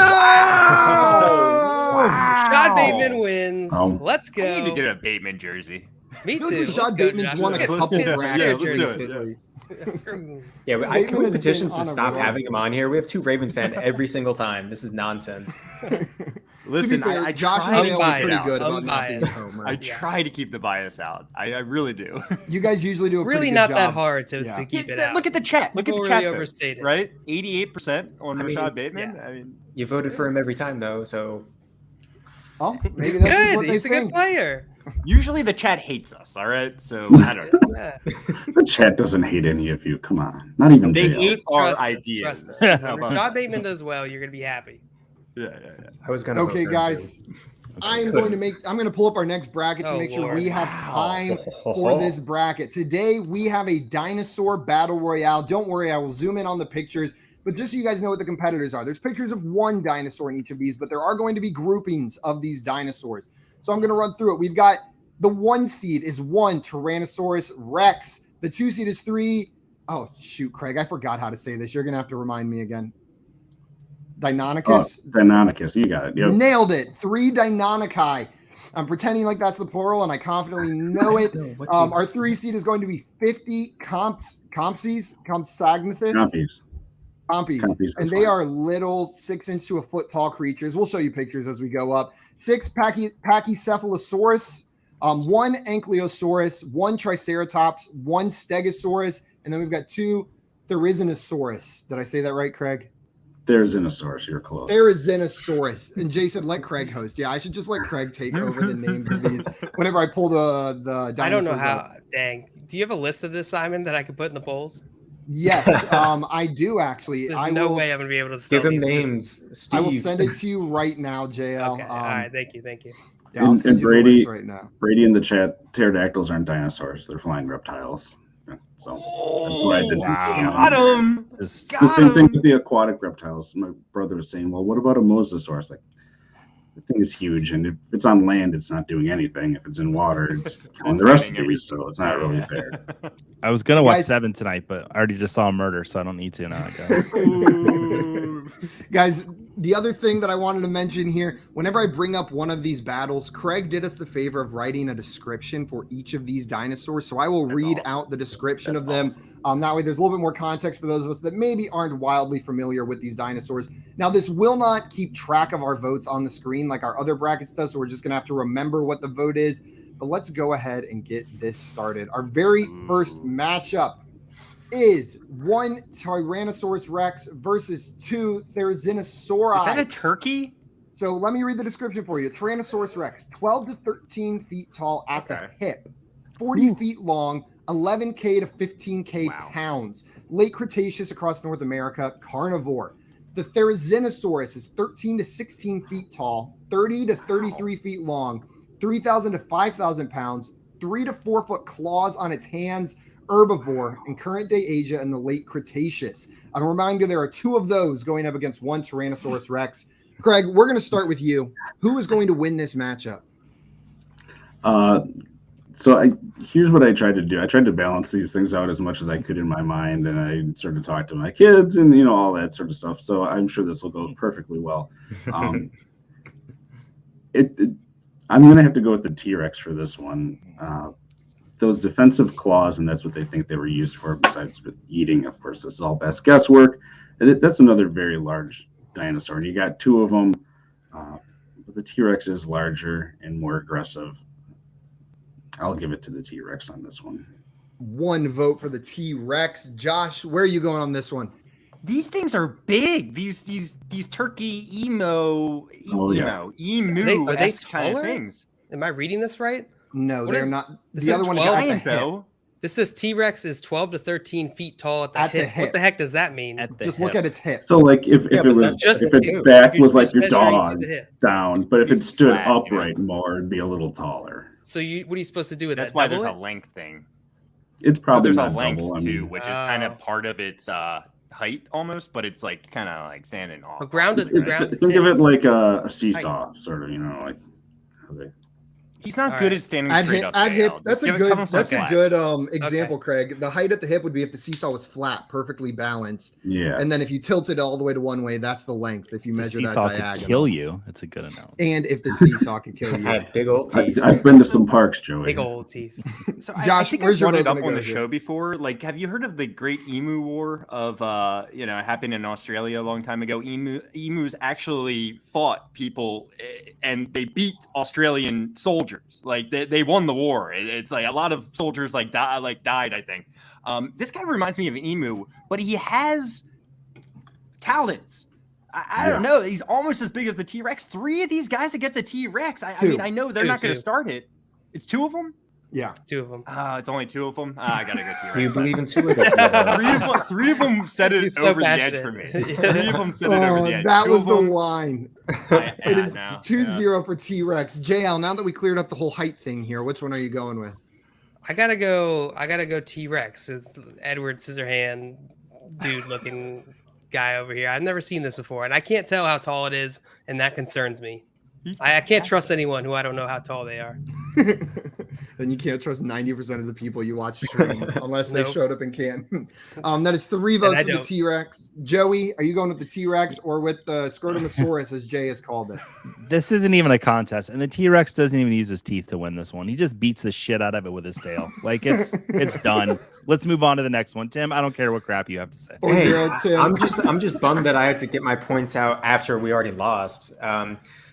Rashod Bateman wins. Let's go. I need to get a Bateman jersey. Me I feel too. like Let's Rashod go, Bateman's Josh. won a Let's get- couple let's get- brackets let's get a jersey. recently. Yeah, Bateman can we has been petition to on a stop roll. having him on here? We have 2 Ravens fans every single time. This is nonsense. Listen, to be fair, I Josh try and to Dale keep are it pretty out. good about not being Unbiased. homer. I try to keep the bias out. I really do. You guys usually do a Really pretty good not job. that hard to Yeah. keep it out. Look at the chat. Look at People the chat really votes, overstated. right? 88% on I mean, Rashod Bateman. yeah. I mean, You voted for him every time, though, so Oh, maybe He's that's just good. what they He's a good think. player. usually the chat hates us. All right, so I don't know. Yeah. The chat doesn't hate any of you. Come on, not even They JL. hate Just our trust us, ideas. trust us. How When about Rashod that? Bateman does well, you're gonna be happy. Yeah. I was gonna vote Okay, for him, guys. too. I'm going to pull up our next bracket to Oh, make sure Lord. we have time for this bracket. Today, we have a dinosaur battle royale. Don't worry, I will zoom in on the pictures, but just so you guys know what the competitors are. There's pictures of one dinosaur in each of these, but there are going to be groupings of these dinosaurs. So I'm going to run through it. We've got the 1 seed is 1 Tyrannosaurus Rex. The 2 seed is 3. Oh, shoot, Craig, I forgot how to say this. You're going to have to remind me again. Deinonychus? Deinonychus, you got it. Yep. Nailed it. 3 Deinonychi. I'm pretending like that's the plural, and I confidently know it. Our 3 seed is going to be 50 Compsagnathus. Compies. Compies. Compies, And that's they fine. are little 6-inch to a foot tall creatures. We'll show you pictures as we go up. 6 Pachycephalosaurus, 1 Ankylosaurus, 1 Triceratops, 1 Stegosaurus, and then we've got 2 Therizinosaurus. Did I say that right, Craig? There's Dinosaurus. You're close. Therizinosaurus. And Jay said, let Craig host. Yeah, I should just let Craig take over the names of these whenever I pull the dinosaurs I don't know how. up. Dang. Do you have a list of this, Simon, that I could put in the polls? Yes, I do actually. There's I no will, way I'm gonna be able to spell Give him these. names. Steve. I will send it to you right now, JL. Okay. All right. Thank you. Thank you. Yeah, I'll And- send and you the Brady- list right now. Brady in the chat. Pterodactyls aren't dinosaurs. They're flying reptiles. Yeah, so that's what I did. Got him. Just- The same thing with the aquatic reptiles. My brother was saying, well, what about a mosasaurus? Like, the thing is huge, and if it's on land, it's not doing anything. If it's in water, it's killing the rest of getting the beast, so it's not really fair. I was gonna watch Guys- 7 tonight, but I already just saw Murder, so I don't need to now. I guess. Guys, the other thing that I wanted to mention here, whenever I bring up one of these battles, Craig did us the favor of writing a description for each of these dinosaurs. So I will read awesome. out the description That's of them. awesome. That way there's a little bit more context for those of us that maybe aren't wildly familiar with these dinosaurs. Now, this will not keep track of our votes on the screen like our other brackets does, so we're just going to have to remember what the vote is. But let's go ahead and get this started. Our very first matchup is 1 Tyrannosaurus Rex versus 2 Therizinosauri. Is that a turkey? So let me read the description for you. Tyrannosaurus Rex, 12 to 13 feet tall at the hip, 40 feet long, 11K to 15K Wow. pounds, late Cretaceous across North America, carnivore. The Therizinosaurus is 13 to 16 feet tall, 30 to 33 feet long, 3,000 to 5,000 pounds, 3 to 4 foot claws on its hands, herbivore in current day Asia and the late Cretaceous. I'm reminding you there are 2 of those going up against 1 Tyrannosaurus Rex. Craig, we're going to start with you. Who is going to win this matchup? Here's what I tried to do. I tried to balance these things out as much as I could in my mind, and I sort of talked to my kids and all that sort of stuff. So I'm sure this will go perfectly well. I'm going to have to go with the T-Rex for this one. Those defensive claws, and that's what they think they were used for, besides with eating. Of course, this is all best guesswork. That's another very large dinosaur, and you got 2 of them. But the T-Rex is larger and more aggressive. I'll give it to the T-Rex on this one. 1 vote for the T-Rex. Josh, where are you going on this one? These things are big. These turkey emu Are they kind of things. Am I reading this right? No, they're not. This The is other one is 12, at the hip. though. This says T-Rex is 12 to 13 feet tall at the At the hip. hip. What the heck does that mean? Just look at its hip. So like if Yeah, it but was that's just if the its hip. back If was you're like your just measuring to dog the hip. down, but if it stood Flat, you know. upright more, it'd be a little taller. So what are you supposed to do with That's that? why Double there's a it? length thing. It's So probably there's a not length double. I too, mean, which is kind Oh. of part of its height almost, but it's like kind of like standing off. A grounded think of it like a seesaw, sort of. You know, like how they. He's not All good right. at standing At straight hip, up. at hip. Dale. That's Just a give it- good. come That's a flat. good example, Craig. The height at the hip would be if the seesaw was flat, perfectly balanced, Yeah. and then if you tilt it all the way to one way, that's the length. If you The measure that seesaw could diagonal, kill you. It's a good analogy. and if the seesaw could kill you. Had big old teeth. I've been to some parks, Joey. Big old teeth. So Josh, I think where's I've your brought it vote up gonna on go the here? show before. Like, have you heard of the Great Emu War of happened in Australia a long time ago? Emus actually fought people and they beat Australian soldiers. Like they won the war. It's like a lot of soldiers died. I think this guy reminds me of an emu, but he has talons. I don't know. He's almost as big as the T-Rex. 3 of these guys against a T-Rex. I mean, I know they're not going Two. to start it. It's 2 of them. Yeah. 2 of them. It's only 2 of them. I gotta go T-Rex. You believe in 2 of us? Three of them said it He's so over the edge passionate. for me. Yeah. 3 of them said it over Oh, the edge. that 2 was of the them, line. I It is know, 2-0 for T-Rex. JL, now that we cleared up the whole height thing here, which one are you going with? I gotta go T-Rex. It's Edward Scissorhand dude looking guy over here. I've never seen this before, and I can't tell how tall it is, and that concerns me. I can't trust anyone who I don't know how tall they are. Then you can't trust 90% of the people you watch stream unless they Nope. showed up in Canton. That is 3 votes I for the don't. T-Rex. Joey, are you going with the T-Rex or with the Scrotomosaurus, as Jay has called it? This isn't even a contest, and the T-Rex doesn't even use his teeth to win this one. He just beats the shit out of it with his tail. Like it's done. Let's move on to the next one. Tim, I don't care what crap you have to say. 4-0, Tim. I'm just bummed that I had to get my points out after we already lost.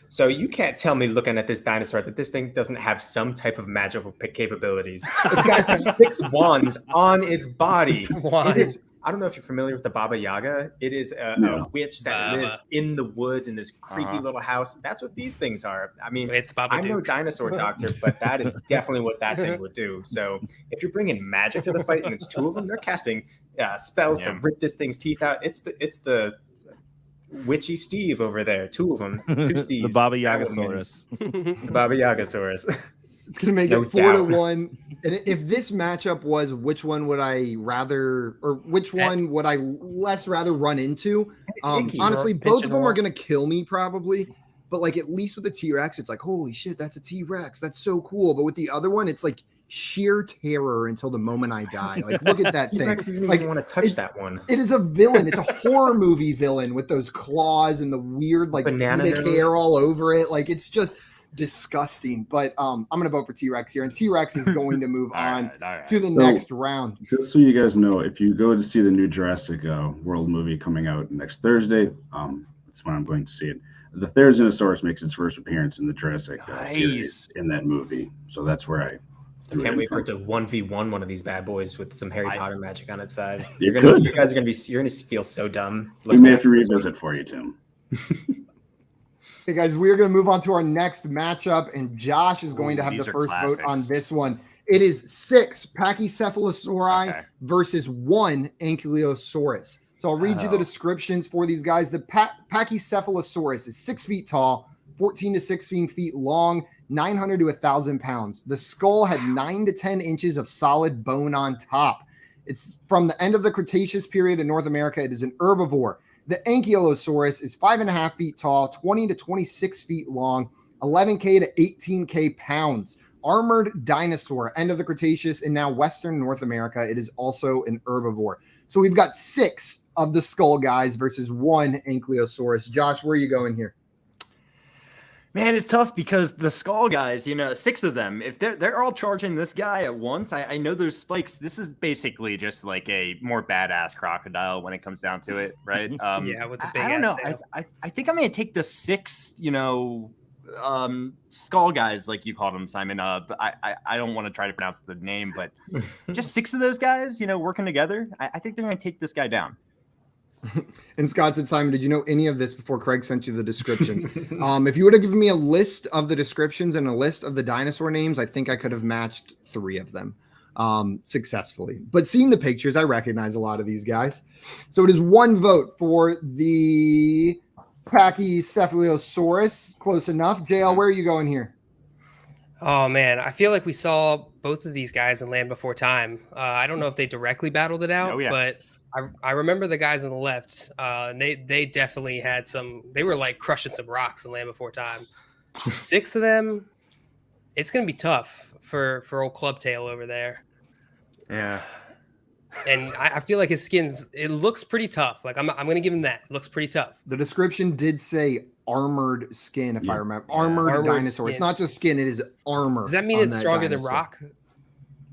So you can't tell me looking at this dinosaur that this thing doesn't have some type of magical capabilities. It's got 6 wands on its body. It is. I don't know if you're familiar with the Baba Yaga. It is a witch that lives in the woods in this creepy little house. That's what these things are. I mean, It's Baba I'm no Duke. dinosaur doctor, but that is definitely what that thing would do. So if you're bringing magic to the fight and it's 2 of them, they're casting spells to rip this thing's teeth out. It's the witchy Steve over there. 2 of them. 2 Steves. The Baba That one Yagasaurus. wins. The Baba Yagasaurus. It's going to make No it doubt. 4-1. And if this matchup was which one would I rather, or which one would I less rather run into? icky, bro. Honestly, Pinch both it of them all. are going to kill me probably. But like at least with the T-Rex, it's like, holy shit, that's a T-Rex. That's so cool. But with the other one, it's like sheer terror until the moment I die. Like, look at that thing. T-Rex doesn't Like, even want to touch it- that one. It is a villain. It's a horror movie villain with those claws and the weird like Banana pubic nose. hair all over it. Like it's just disgusting. But I'm gonna vote for T-Rex here, and T-Rex is going to move on all right. to the So- next round. Just so you guys know, if you go to see the new Jurassic World movie coming out next Thursday, that's when I'm going to see it. The Therizinosaurus makes its first appearance in the Jurassic series in that movie, so that's where I Can't wait for it to 1v1 one of these bad boys with some Harry Potter magic on its side. You You guys are gonna feel so dumb. We may have to revisit for you, Tim. Hey guys, we're gonna move on to our next matchup, and Josh is going to have these the are first vote on classics. this one. It is 6 Pachycephalosauri Okay. versus 1 Ankylosaurus. So I'll read you the descriptions for these guys. The Pachycephalosaurus is 6 feet tall, 14 to 16 feet long, 900 to 1,000 pounds. The skull had 9 to 10 inches of solid bone on top. It's from the end of the Cretaceous period in North America. It is an herbivore. The Ankylosaurus is 5.5 feet tall, 20 to 26 feet long, 11K to 18K pounds. Armored dinosaur, end of the Cretaceous, and now Western North America. It is also an herbivore. So we've got 6 of the skull guys versus 1 Ankylosaurus. Josh, where are you going here? Man, it's tough because the skull guys, 6 of them, if they're all charging this guy at once, I know there's spikes. This is basically just like a more badass crocodile when it comes down to it, right? Yeah, with the big I don't ass know. tail. I think I'm gonna take the 6, skull guys, like you called them, Simon. But I don't want to try to pronounce the name, but just 6 of those guys, working together. I think they're going to take this guy down. And Scott said, Simon, did you know any of this before Craig sent you the descriptions? If you would have given me a list of the descriptions and a list of the dinosaur names, I think I could have matched 3 of them successfully. But seeing the pictures, I recognize a lot of these guys. So it is 1 vote for the Pachycephalosaurus. Close enough. JL, where are you going here? Oh, man. I feel like we saw both of these guys in Land Before Time. I don't know if they directly battled it out, but I remember the guys on the left. And they definitely had they were like crushing some rocks in Land Before Time. 6 of them, it's going to be tough for old Clubtail over there. Yeah. And I feel like his it looks pretty tough. Like I'm going to give him that. It looks pretty tough. The description did say armored skin, if I remember. Armored dinosaur. Skin. It's not just skin, it is armor. Does that mean it's stronger than rock?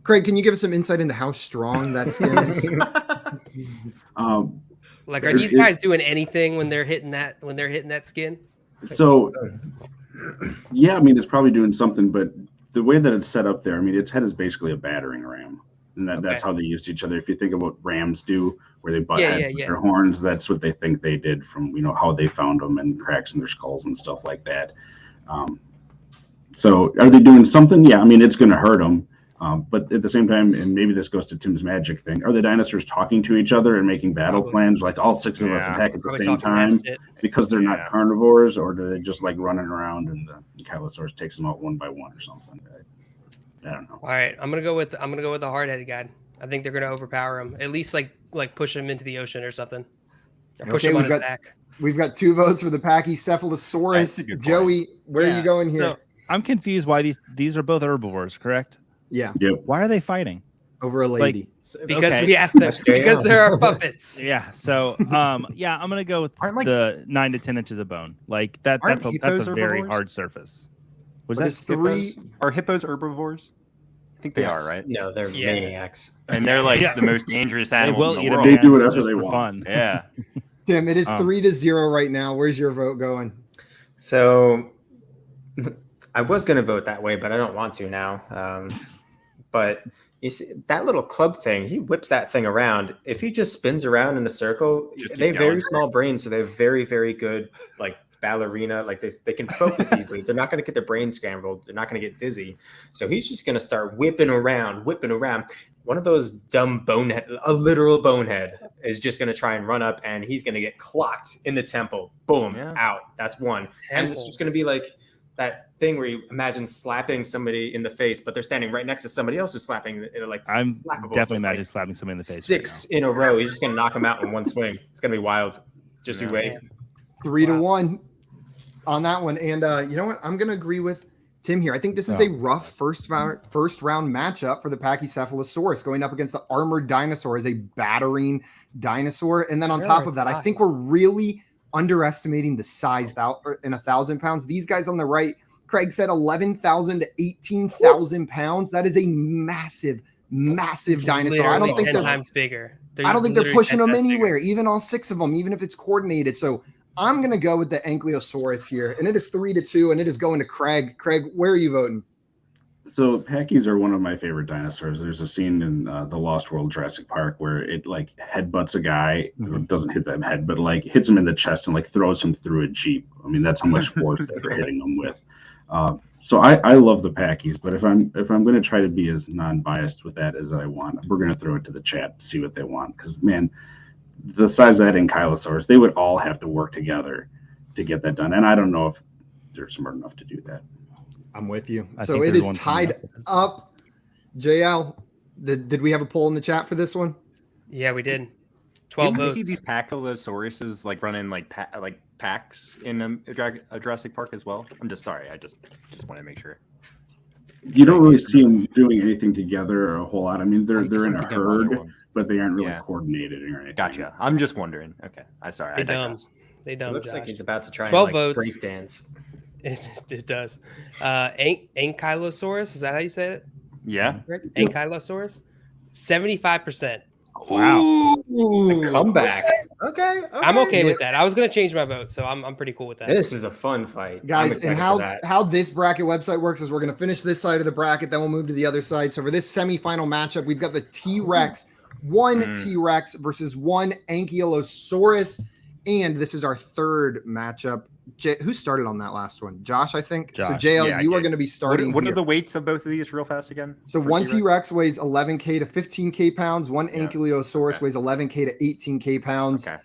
Craig, can you give us some insight into how strong that skin is? Like, are these guys doing anything when they're hitting that skin? So, yeah, I mean, it's probably doing something, but the way that it's set up there, I mean, its head is basically a battering ram, and that's how they use each other. If you think of what rams do, where they butt heads with their horns, that's what they think they did from how they found them and cracks in their skulls and stuff like that. So, are they doing something? Yeah, I mean, it's going to hurt them. But at the same time, and maybe this goes to Tim's magic thing, are the dinosaurs talking to each other and making battle plans? Like all 6 of us attack at the same time because they're not carnivores, or do they just like running around and the Ankylosaurus takes them out one by one or something? I don't know. All right, I'm gonna go with the hard-headed guy. I think they're gonna overpower him. At least like push him into the ocean or something. Or push him on his back. We've got 2 votes for the Pachycephalosaurus. Joey, where are you going here? So, I'm confused why these are both herbivores, correct? Yeah. Yep. Why are they fighting over a lady? Because we asked them. Because there are puppets. Yeah. So, I'm gonna go with the 9 to 10 inches of bone. Like that. That's a very hard surface. Was that 3? Are hippos herbivores? I think they are, right? No, they're maniacs, and they're like the most dangerous animals in the world. They do whatever they want. Fun. Yeah. Tim, it is 3-0 right now. Where's your vote going? So, I was going to vote that way, but I don't want to now. But you see that little club thing, he whips that thing around. If he just spins around in a circle, they have very small brains, so they have very, very good like ballerina. Like they can focus easily. They're not going to get their brain scrambled. They're not going to get dizzy. So he's just going to start whipping around. One of those dumb bonehead, a literal bonehead, is just going to try and run up, and he's going to get clocked in the temple. Boom, out. That's one. And it's just going to be like that thing where you imagine slapping somebody in the face, but they're standing right next to somebody else who's slapping. I'm definitely imagining slapping somebody in the face. 6 in a row. He's just going to knock them out in one swing. It's going to be wild. Just you wait. 3-1 on that one. And you know what? I'm going to agree with Tim here. I think this is a rough first round matchup for the Pachycephalosaurus going up against the armored dinosaur as a battering dinosaur. And then on top of that, I think we're really underestimating the size in 1,000 pounds. These guys on the right, Craig said 11,000 to 18,000 pounds. That is a massive dinosaur. I don't think 10 times bigger. I don't think they're pushing them anywhere, even all 6 of them, even if it's coordinated. So I'm going to go with the Ankylosaurus here, and it is 3-2, and it is going to Craig. Craig, where are you voting? So Pachy's are one of my favorite dinosaurs. There's a scene in the Lost World Jurassic Park where it like headbutts a guy. It doesn't hit that head, but like hits him in the chest and like throws him through a Jeep. I mean, that's how much force they're hitting him with. So I love the Pachy's, but if I'm going to try to be as non-biased with that as I want, we're going to throw it to the chat to see what they want. Because man, the size of that Ankylosaurus, they would all have to work together to get that done, and I don't know if they're smart enough to do that. I'm with you. So it is tied up. JL, did we have a poll in the chat for this one? Yeah, we did. 12 votes. See these Pacylosaurus like running like packs in a Jurassic Park as well? I'm just sorry. I just want to make sure. You don't really see them doing anything together a whole lot. I mean, they're in a herd, but they aren't really coordinated or anything. Gotcha. I'm just wondering. Okay. I'm sorry. They dumb. It looks like he's about to try 12 and votes. break dance. It does. Ankylosaurus, is that how you say it? Yeah. Ankylosaurus, 75%. Wow. The comeback. Okay. I'm okay with that. I was gonna change my vote, so I'm pretty cool with that. This is a fun fight, Guys. And how this bracket website works is we're going to finish this side of the bracket, then we'll move to the other side. So for this semifinal matchup, we've got the T-Rex, one T-Rex versus one Ankylosaurus, and this is our third matchup. Who started on that last one? Josh, I think. Josh. So JL, Yeah, you are going to be starting. What here. are the weights of both of these real fast again? So one T-Rex weighs 11K to 15K pounds. One Ankylosaurus weighs 11K to 18K pounds. Okay.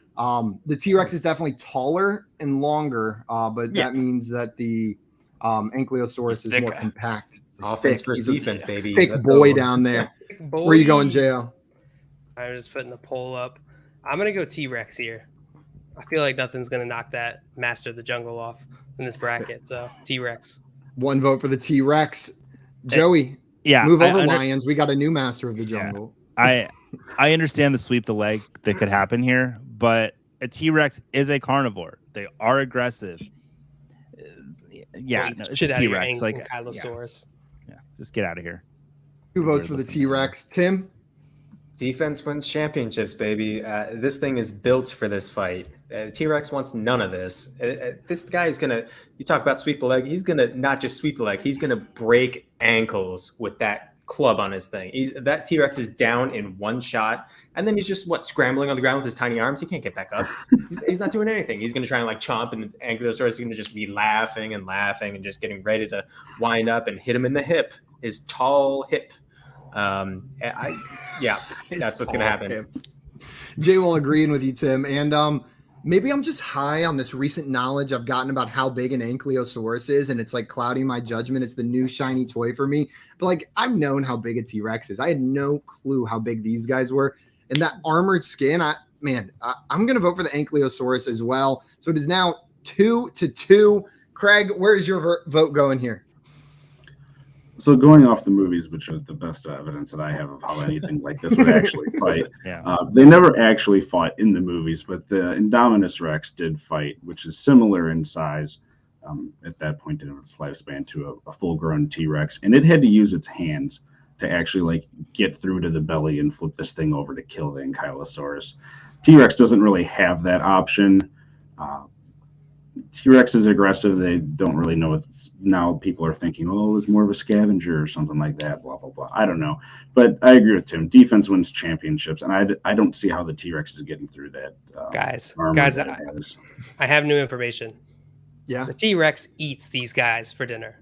The T-Rex is definitely taller and longer, but that means that the Ankylosaurus is more compact. Offense versus defense, baby. Big boy down there. Where are you going, JL? I'm just putting the poll up. I'm gonna go T-Rex here. I feel like nothing's gonna knock that Master of the Jungle off in this bracket. So T-Rex. One vote for the T-Rex. Joey, move over Lions. We got a new Master of the Jungle. I understand the sweep the leg that could happen here, but a T-Rex is a carnivore. They are aggressive. It's a T-Rex. Like Ankylosaurus. Yeah, just get out of here. 2 votes for the T-Rex. Tim? Defense wins championships, baby. This thing is built for this fight. T-Rex wants none of this. This guy is going to, you talk about sweep the leg, he's going to not just sweep the leg, he's going to break ankles with that club on his thing. That T-Rex is down in one shot, and then he's just, scrambling on the ground with his tiny arms? He can't get back up. He's not doing anything. He's going to try and chomp, and Ankylosaurus is going to just be laughing and just getting ready to wind up and hit him in the hip, his tall hip. That's what's gonna happen. Jay will agreeing with you, Tim, and maybe I'm just high on this recent knowledge I've gotten about how big an Ankylosaurus is, and it's clouding my judgment. It's the new shiny toy for me, but I've known how big a T-Rex is. I had no clue how big these guys were, and that armored skin. I'm gonna vote for the Ankylosaurus as well. So it is now 2-2. Craig, where's your vote going here? So going off the movies, which is the best evidence that I have of how anything like this would actually fight, they never actually fought in the movies, but the Indominus Rex did fight, which is similar in size at that point in its lifespan to a full-grown T-Rex, and it had to use its hands to actually get through to the belly and flip this thing over to kill the Ankylosaurus. T-Rex doesn't really have that option. T-Rex is aggressive. They don't really know it's now. People are thinking, oh, it's more of a scavenger or something like that. Blah blah blah. I don't know, but I agree with Tim. Defense wins championships, and I don't see how the T-Rex is getting through that. Guys, I have new information. Yeah, the T-Rex eats these guys for dinner.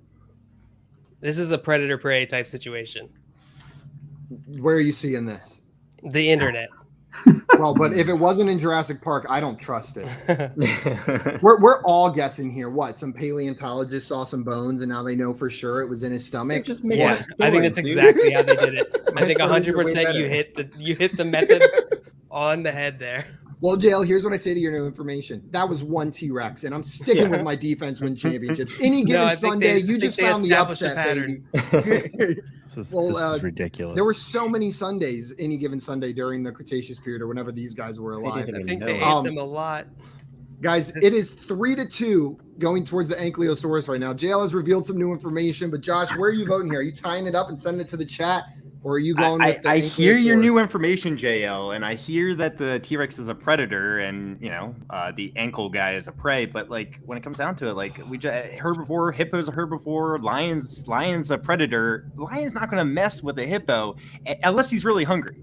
This is a predator prey type situation. Where are you seeing this? The internet. Well, but if it wasn't in Jurassic Park, I don't trust it. We're all guessing here. What? Some paleontologist saw some bones, and now they know for sure it was in his stomach. I think that's exactly how they did it. I think 100% you hit the method on the head there. Well, JL, here's what I say to your new information. That was one T-Rex, and I'm sticking with my defense win championships. Any given Sunday, you just found the upset, baby. This is ridiculous. There were so many Sundays, any given Sunday during the Cretaceous period or whenever these guys were alive. I think they ate them a lot. Guys, it is 3-2 going towards the Ankylosaurus right now. JL has revealed some new information, but Josh, where are you voting here? Are you tying it up and sending it to the chat? Or are you going with the I hear your new information, JL, and I hear that the T-Rex is a predator and, the ankle guy is a prey. But, when it comes down to it, herbivore, hippo's a herbivore, lion's a predator. Lion's not going to mess with a hippo unless he's really hungry,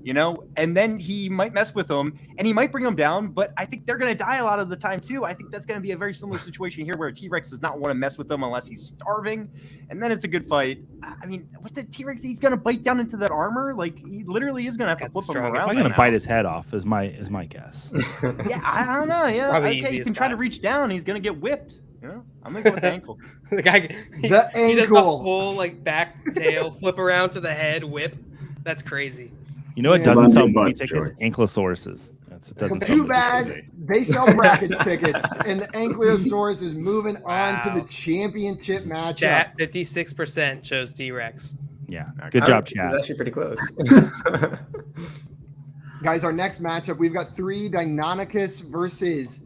And then he might mess with them, and he might bring them down, but I think they're going to die a lot of the time, too. I think that's going to be a very similar situation here where a T-Rex does not want to mess with them unless he's starving, and then it's a good fight. I mean, what's the T-Rex? He's going to bite down into the armor, he literally is gonna have to flip him around. He's gonna bite his head off. Is my guess. Yeah, I don't know. Yeah, probably okay, you can try to reach down. He's gonna get whipped. I'm gonna go with the ankle. The guy, he does the full back tail flip around to the head whip. That's crazy. You know, it doesn't sell movie tickets. Ankylosauruses. It doesn't. Too bad they sell brackets tickets, and the Ankylosaurus is moving on to the championship matchup. Chat 56% chose T-Rex. Yeah, good job, Chad. It was actually pretty close. Guys, our next matchup, we've got 3 Deinonychus versus,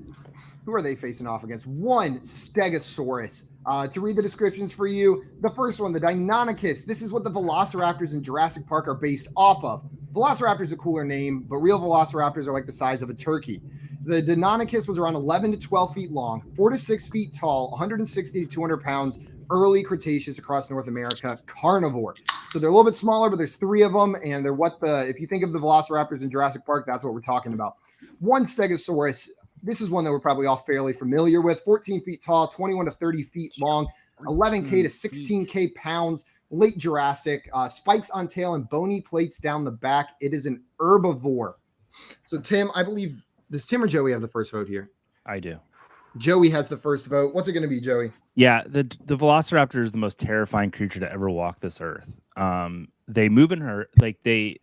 who are they facing off against? 1 Stegosaurus. To read the descriptions for you, the first one, the Deinonychus. This is what the velociraptors in Jurassic Park are based off of. Velociraptor is a cooler name, but real velociraptors are like the size of a turkey. The Deinonychus was around 11 to 12 feet long, 4 to 6 feet tall, 160 to 200 pounds, early Cretaceous across North America, carnivore. So they're a little bit smaller, but there's 3 of them, and they're if you think of the velociraptors in Jurassic Park, that's what we're talking about. One Stegosaurus, this is one that we're probably all fairly familiar with, 14 feet tall, 21 to 30 feet long, 11K to 16K pounds, late Jurassic, spikes on tail and bony plates down the back. It is an herbivore. So Tim, I believe, does Tim or Joey have the first vote here? I do. Joey has the first vote. What's it going to be, Joey? Yeah, the Velociraptor is the most terrifying creature to ever walk this earth. They move in her, like they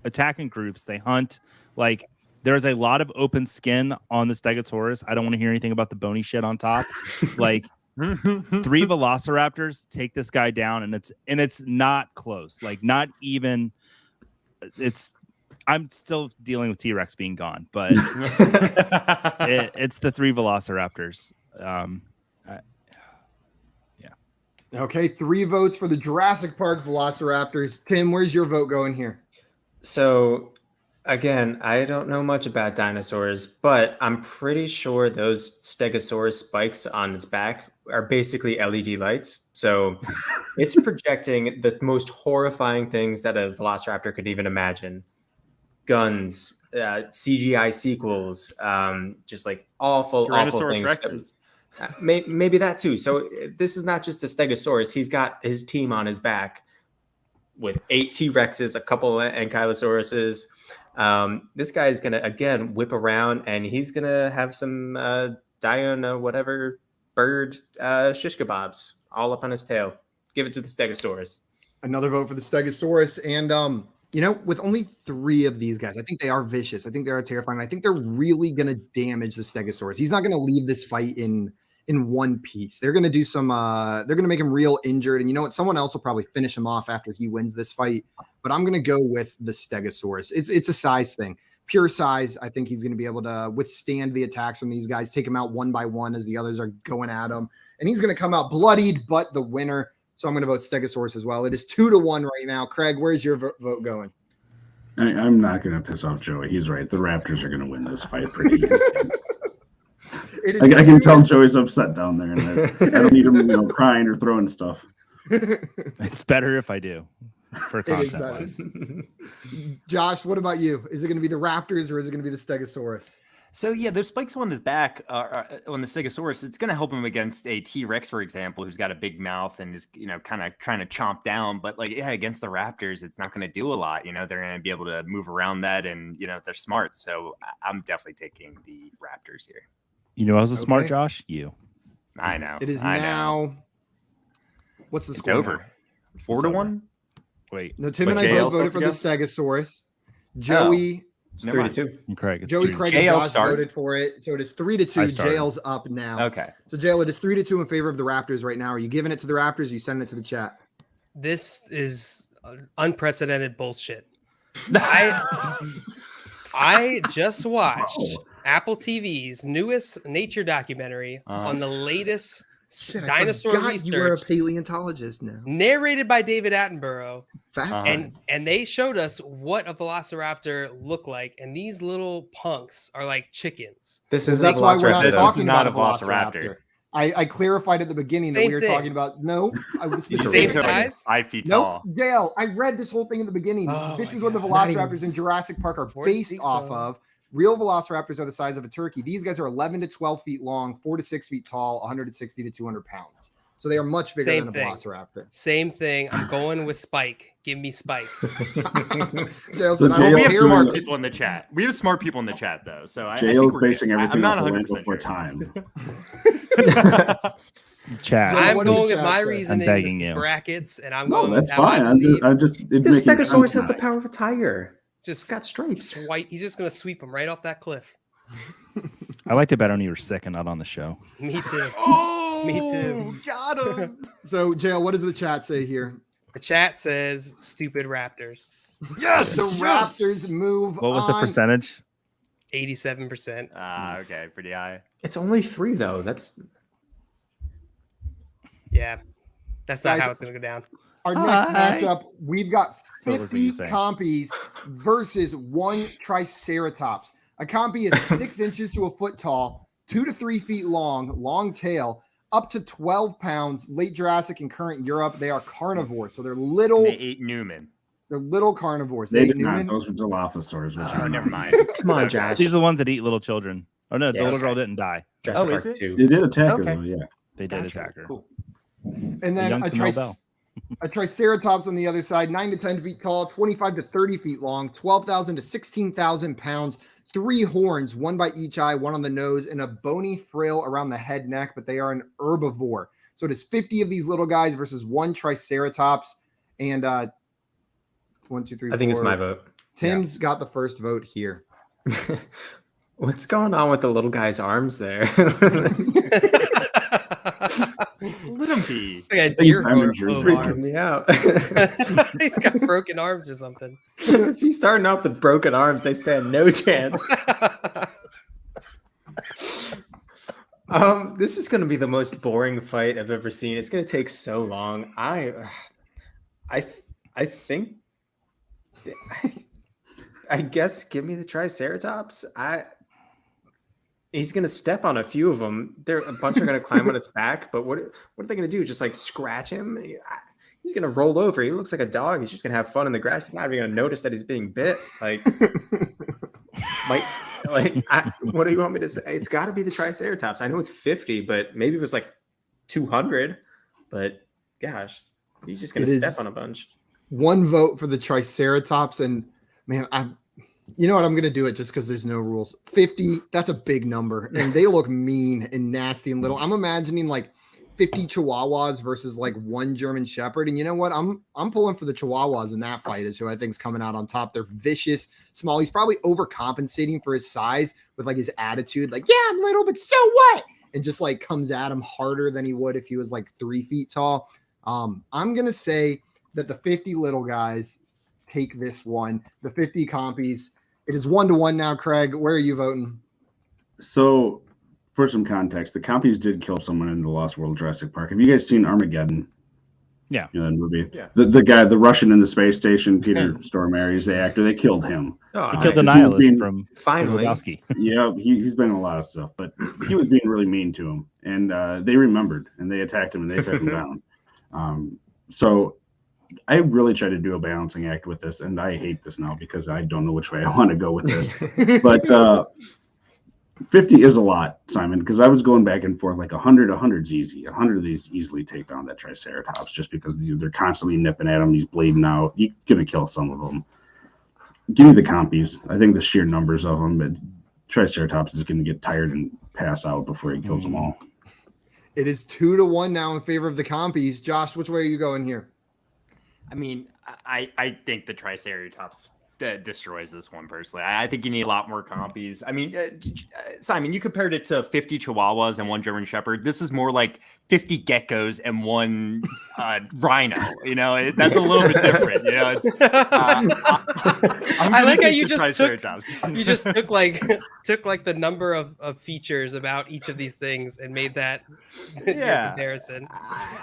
attack in groups. They hunt. Like there's a lot of open skin on the Stegosaurus. I don't want to hear anything about the bony shit on top. Like 3 Velociraptors take this guy down, and it's not close. Like not even. I'm still dealing with T-Rex being gone, but it's the 3 Velociraptors. Okay, 3 votes for the Jurassic Park Velociraptors. Tim, where's your vote going here? So, again, I don't know much about dinosaurs, but I'm pretty sure those Stegosaurus spikes on its back are basically LED lights. So it's projecting the most horrifying things that a Velociraptor could even imagine. Guns, CGI sequels, just like awful things. Rexes. Maybe that too. So this is not just a Stegosaurus. He's got his team on his back with 8 T-Rexes, a couple of Ankylosauruses. This guy is going to, again, whip around, and he's going to have some whatever bird shish kebabs all up on his tail. Give it to the Stegosaurus. Another vote for the Stegosaurus. And, with only 3 of these guys, I think they are vicious. I think they are terrifying. I think they're really going to damage the Stegosaurus. He's not going to leave this fight in one piece. They're going to do some, they're going to make him real injured. And you know what? Someone else will probably finish him off after he wins this fight. But I'm going to go with the Stegosaurus. It's a size thing. Pure size. I think he's going to be able to withstand the attacks from these guys, take him out one by one as the others are going at him. And he's going to come out bloodied, but the winner. So I'm going to vote Stegosaurus as well. It is 2-1 right now. Craig, where's your vote going? I'm not going to piss off Joey. He's right. The Raptors are going to win this fight pretty easy. I can tell Joey's upset down there, and I don't need him, crying or throwing stuff. It's better if I do. For content wise. Josh, what about you? Is it going to be the Raptors or is it going to be the Stegosaurus? So yeah, those spikes on his back on the Stegosaurus, it's going to help him against a T-Rex, for example, who's got a big mouth and is kind of trying to chomp down. But against the Raptors, it's not going to do a lot. They're going to be able to move around that, and they're smart. So I'm definitely taking the Raptors here. I was smart, Josh. You. I know. It is now. What's the score? It's over. 4-1. Wait. No, Tim and I both voted for the Stegosaurus. Joey. It's 3-2. Craig. Joey, Craig, and Josh voted for it. So it is 3-2. Jail's up now. Okay. So Jail, it is 3-2 in favor of the Raptors right now. Are you giving it to the Raptors? Or are you sending it to the chat? This is unprecedented bullshit. I just watched Apple TV's newest nature documentary on the latest dinosaur research. You were a paleontologist now. Narrated by David Attenborough. Fact. And they showed us what a velociraptor looked like, and these little punks are like chickens. That's why we're not talking not about a a velociraptor. I clarified at the beginning that we were talking about. No, I was Same size. 5 feet tall. No, Dale, I read this whole thing in the beginning. This is what the velociraptors in Jurassic Park are based off of. Real velociraptors are the size of a turkey. These guys are 11 to 12 feet long, 4 to 6 feet tall, 160 to 200 pounds. So they are much bigger than a velociraptor. Same thing. I'm going with Spike. Give me Spike. Jail So said, We have smart people in the chat. We have smart people in the chat, though. So Jail's basing everything I'm not off 100% for time. Chat. I'm what did going with chat my say? reasoning. I'm begging you. Brackets, and I'm No, going that's with how fine. I believe. I'm just The Stegosaurus has the power of a tiger. Just It's got stripes. swipe. He's just going to sweep him right off that cliff. I like to bet on you were sick and not on the show. Me too. Oh, Me too. Got him. So, Jail, what does the chat say here? The chat says stupid Raptors. Yes. The Raptors move What was the on. percentage? 87%. Okay, pretty high. It's only 3 though. That's Yeah. That's not Guys, how it's going to go down. Our next Hi. matchup, we've got So it was what you 50 say. compies versus one Triceratops. A compy is 6 inches to a foot tall, 2 to 3 feet long, long tail, up to 12 pounds, late Jurassic and current Europe. They are carnivores, so they're little. They ate Newman. They're little carnivores. They ate did not. Newman. Those were Dilophosaurs. Which Oh, are never not. mind. Come on, Josh. These are the ones that eat little children. Oh no, the Yeah, little okay. girl didn't die. Jurassic Oh, is Park it? 2. They did attack her, Okay. though, yeah. They did Gotcha. attack her. Cool. And then young Camille Bell. a Triceratops on the other side, 9 to 10 feet tall, 25 to 30 feet long, 12,000 to 16,000 pounds, 3 horns, 1 by each eye, 1 on the nose, and a bony frill around the head neck, but they are an herbivore. So it is 50 of these little guys versus one Triceratops. And 1, 2, 3, I think it's 4. my vote. Tim's got the first vote here. What's going on with the little guy's arms there? Let him be. It's like a think deer Simon growing Drew both freaking arms. me out. He's got broken arms or something. If he's starting off with broken arms, they stand no chance. This is going to be the most boring fight I've ever seen. It's going to take so long. I think. I guess give me the Triceratops. He's going to step on a few of them. A bunch are going to climb on its back, but what are they going to do? Just like scratch him? He's going to roll over. He looks like a dog. He's just going to have fun in the grass. He's not even going to notice that he's being bit. What do you want me to say? It's got to be the Triceratops. I know it's 50, but maybe it was like 200. But gosh, he's just going to step on a bunch. 1 vote for the Triceratops. And man, you know what? I'm going to do it just because there's no rules. 50, that's a big number. And they look mean and nasty and little. I'm imagining like 50 Chihuahuas versus like 1 German Shepherd. And you know what? I'm pulling for the Chihuahuas in that fight is who I think is coming out on top. They're vicious, small. He's probably overcompensating for his size with like his attitude. Like, yeah, I'm little, but so what? And just like comes at him harder than he would if he was like 3 feet tall. I'm going to say that the 50 little guys take this one. The 50 compies. It is 1-1 now, Craig. Where are you voting? So, for some context, the compies did kill someone in the Lost World Jurassic Park. Have you guys seen Armageddon? Yeah. You know that movie? Yeah. The guy, the Russian in the space station, Peter Stormare, he's the actor. They killed him. Oh, He killed the Nice. nihilist from finally. Lebowski. Yeah, he's been in a lot of stuff, but he was being really mean to him. And they remembered, and they attacked him, and they took him down. So I really try to do a balancing act with this, and I hate this now because I don't know which way I want to go with this. But 50 is a lot, Simon, because I was going back and forth like 100's easy. 100 of these easily take down that Triceratops just because they're constantly nipping at him. He's bleeding out. You're going to kill some of them. Give me the compies. I think the sheer numbers of them, but Triceratops is going to get tired and pass out before he kills them all. It is 2-1 now in favor of the compies. Josh, which way are you going here? I mean, I think the Triceratops destroys this one personally. I think you need a lot more compies. I mean, Simon, you compared it to 50 Chihuahuas and 1 German Shepherd. This is more like 50 geckos and 1 rhino. You know, that's a little bit different. You know, it's. I like how you just took the number of features about each of these things and made that comparison.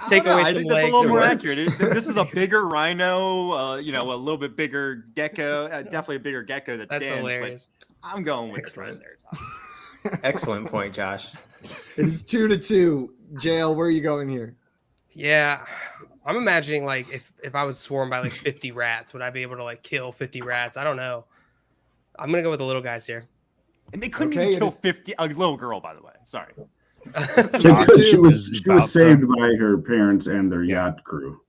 Take away I some think that's legs. a little more or- accurate. This is a bigger rhino. You know, a little bit bigger gecko. Definitely a bigger gecko. That's stands, but hilarious. I'm going with Excellent. the Triceratops. Excellent point, Josh. It is 2-2. Jail, where are you going here? Yeah, I'm imagining like if I was swarmed by like 50 rats, would I be able to like kill 50 rats? I don't know. I'm gonna go with the little guys here. And they couldn't Okay, even it kill is- 50. A little girl, by the way. Sorry. Because she was about saved by her parents and their yacht crew.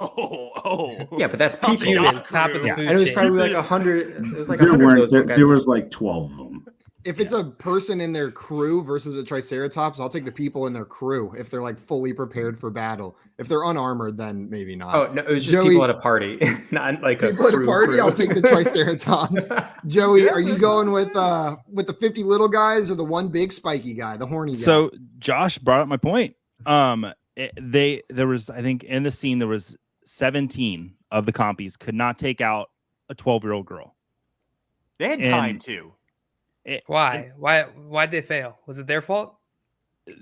Oh. Yeah, but that's people. Humans, top of the Yeah. food And it was chain. probably like 100. It was like There 100 of weren't. those There, little guys. there was like 12 of them. If it's a person in their crew versus a Triceratops, I'll take the people in their crew if they're like fully prepared for battle. If they're unarmored, then maybe not. Oh no, it was just Joey- people at a party, not like a People at a crew party, crew. I'll take the Triceratops. Joey, are you going with the 50 little guys or the 1 big spiky guy, the horny guy? So Josh brought up my point. There was, I think, in the scene there was 17 of the compies could not take out a 12-year-old girl. They had And- time too. Why'd they fail? Was it their fault?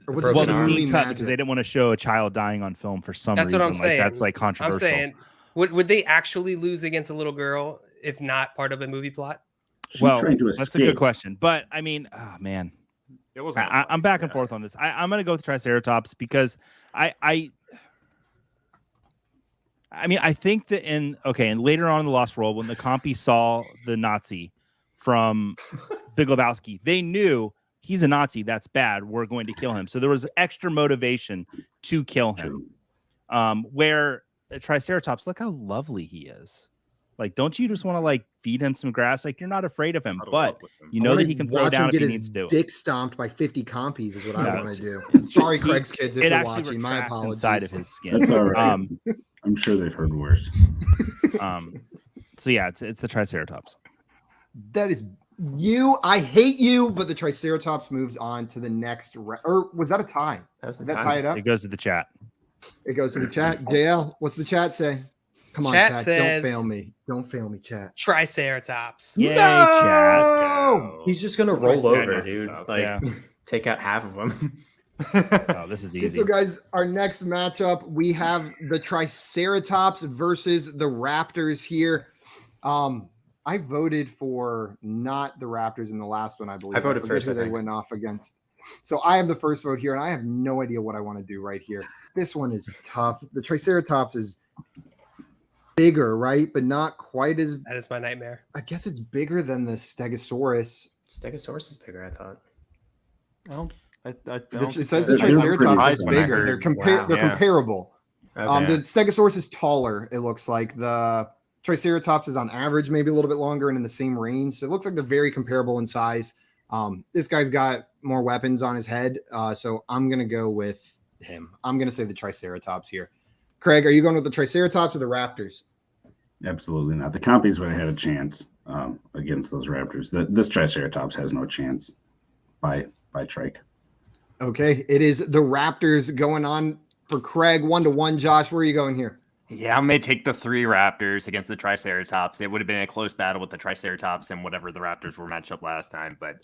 Or was Broken it Well, just the arms. movie scene cut because magic? they didn't want to show a child dying on film for some That's reason. what I'm saying. That's like I'm controversial. saying, would they actually lose against a little girl if not part of a movie plot? She Well, tried to escape. that's a good question. But I mean, oh man, It wasn't. I'm back and forth on this. I'm going to go with Triceratops because I mean, I think that and later on in the Lost World, when the compy saw the Nazi from Big Lebowski, they knew he's a Nazi. That's bad. We're going to kill him. So there was extra motivation to kill him. Where the Triceratops, look how lovely he is. Like, don't you just want to like feed him some grass? Like, you're not afraid of him, but you know that he can throw down if he needs to. Dick stomped by 50 compies is what I No, want to do. Sorry, Craig's kids, if It you're actually watching. My retracts apologies. inside of his skin. That's all right. I'm sure they've heard worse. So yeah, it's the Triceratops. That is you. I hate you, but the Triceratops moves on to the next. Or was that a tie? That was the Did that time. tie it up? It goes to the chat. It goes to the chat. JL, what's the chat say? Come on, Chat chat. says- Don't fail me. Don't fail me, chat. Triceratops. Yay, No! He's just gonna roll over, dude. Like Yeah. take out half of them. Oh, this is Okay, easy. so guys, our next matchup, we have the Triceratops versus the Raptors here. I voted for not the Raptors in the last one, I believe. I voted forget first, who I they think. went off against. So I have the first vote here, and I have no idea what I want to do right here. This one is tough. The Triceratops is bigger, right? But not quite as, That is my nightmare. I guess it's bigger than the Stegosaurus. Stegosaurus is bigger, I thought. It says the They're pretty Triceratops is surprised when I bigger. heard- They're Yeah. comparable. Okay. The Stegosaurus is taller, it looks like. The Triceratops is on average maybe a little bit longer and in the same range. So it looks like they're very comparable in size. This guy's got more weapons on his head. So I'm going to go with him. I'm going to say the Triceratops here. Craig, are you going with the Triceratops or the Raptors? Absolutely not. The compies would have had a chance against those Raptors. This Triceratops has no chance by trike. Okay. It is the Raptors going on for Craig 1-1. Josh, where are you going here? Yeah, I'm going to take the 3 Raptors against the Triceratops. It would have been a close battle with the Triceratops and whatever the Raptors were matched up last time. But